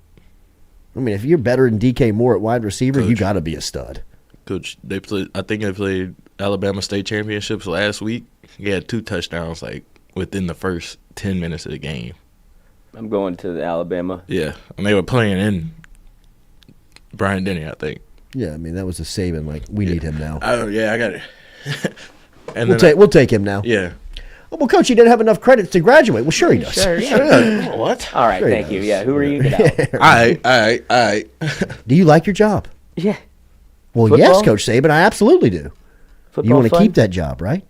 I mean, if you're better than DK Moore at wide receiver, you got to be a stud. Coach, I think they played Alabama State Championships last week. He had 2 touchdowns, like, within the first 10 minutes of the game. I'm going to the Alabama. Yeah, and they were playing in Bryant Denny, I think. Yeah, I mean, that was a Saban. Like, we need him now. I got it. And we'll take him now. Yeah. Oh, well, Coach, he didn't have enough credits to graduate. Well, sure he does. Sure. Oh, what? All right, Sure thank you. Yeah, who are you? Get out. All right. Do you like your job? Yeah. Well, Football? Yes, Coach Saban, I absolutely do. Football You want to fun? keep that job, right?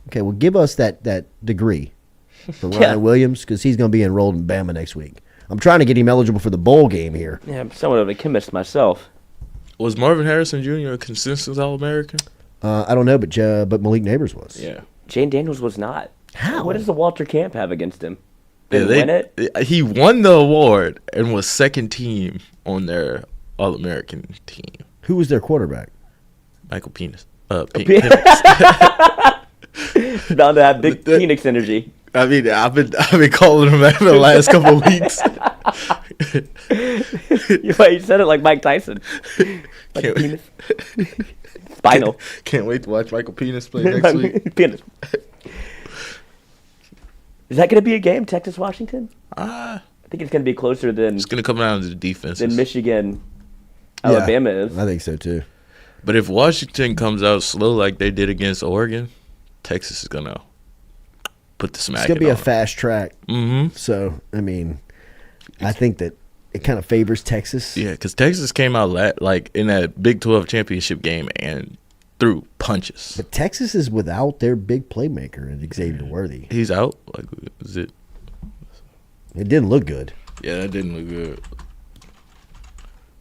Okay, well, give us that degree for Ryan Williams because he's going to be enrolled in Bama next week. I'm trying to get him eligible for the bowl game here. Yeah, I'm somewhat of a chemist myself. Was Marvin Harrison Jr. a consensus All-American? I don't know, but Malik Nabers was. Yeah. Jane Daniels was not. How? What does the Walter Camp have against him? Yeah, Did he win it? He won the award and was second team on their All-American team. Who was their quarterback? Michael Penis. Bound to have big Phoenix energy. I mean, I've been calling him that for the last couple of weeks. You said it like Mike Tyson. Like penis. Spinal. Can't wait to watch Michael Penis play next week. Penis. Is that going to be a game, Texas-Washington? I think it's going to be closer than. It's going to come down to the defense. Than Michigan, Alabama is. I think so too. But if Washington comes out slow like they did against Oregon, Texas is going to put the smack. It's going to be a fast track. Mm-hmm. So, I mean, I think that it kind of favors Texas. Yeah, because Texas came out like in that Big 12 championship game and threw punches. But Texas is without their big playmaker, Xavier Worthy. He's out? Like, is it? It didn't look good. Yeah, that didn't look good.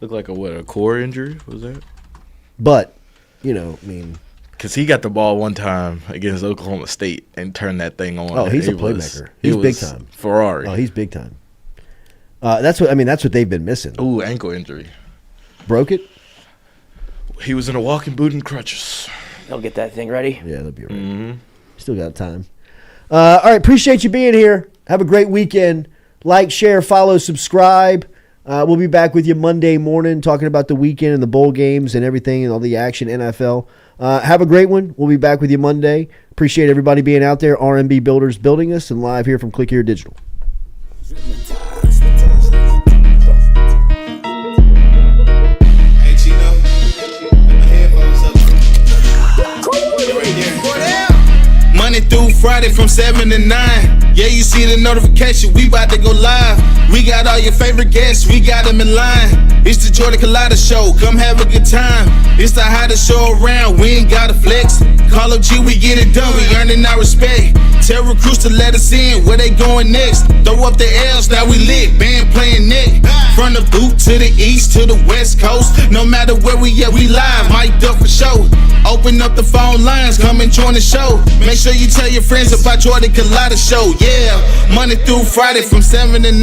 Looked like a core injury? Was that? But, I mean. Because he got the ball one time against Oklahoma State and turned that thing on. Oh, he's a playmaker. He's big time. Ferrari. Oh, he's big time. That's what they've been missing. Ooh, ankle injury. Broke it? He was in a walking boot and crutches. They'll get that thing ready. Yeah, they'll be ready. Mm-hmm. Still got time. All right, appreciate you being here. Have a great weekend. Like, share, follow, subscribe. We'll be back with you Monday morning talking about the weekend and the bowl games and everything and all the action NFL. Have a great one. We'll be back with you Monday. Appreciate everybody being out there. RMB Builders building us, and live here from Click Here Digital. Monday through Friday from 7 to 9. Yeah, you see the notification, we about to go live. We got all your favorite guests, we got them in line. It's the Jordy Culotta Show, come have a good time. It's the hottest show around, we ain't gotta flex. Call up G, we get it done, we earning our respect. Tell recruits to let us in, where they going next. Throw up the L's, now we lit, band playing neck. From the boot to the east to the west coast. No matter where we at, we live, mic'd up for show. Open up the phone lines, come and join the show. Make sure you tell your friends about Jordy Culotta Show. Yeah, Monday through Friday from 7 to 9.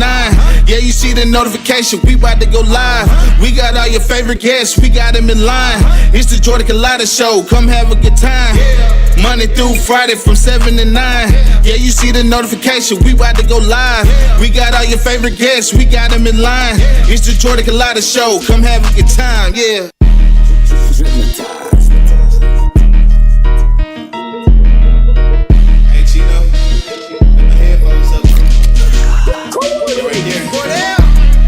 Yeah, you see the notification, we about to go live. We got all your favorite guests, we got them in line. It's the Jordy Culotta Show, come have a good time. Monday through Friday from 7 to 9. Yeah, you see the notification, we about to go live. We got all your favorite guests, we got them in line. It's the Jordy Culotta Show, come have a good time, yeah. Hey, Chino, put the headphones up. You right there.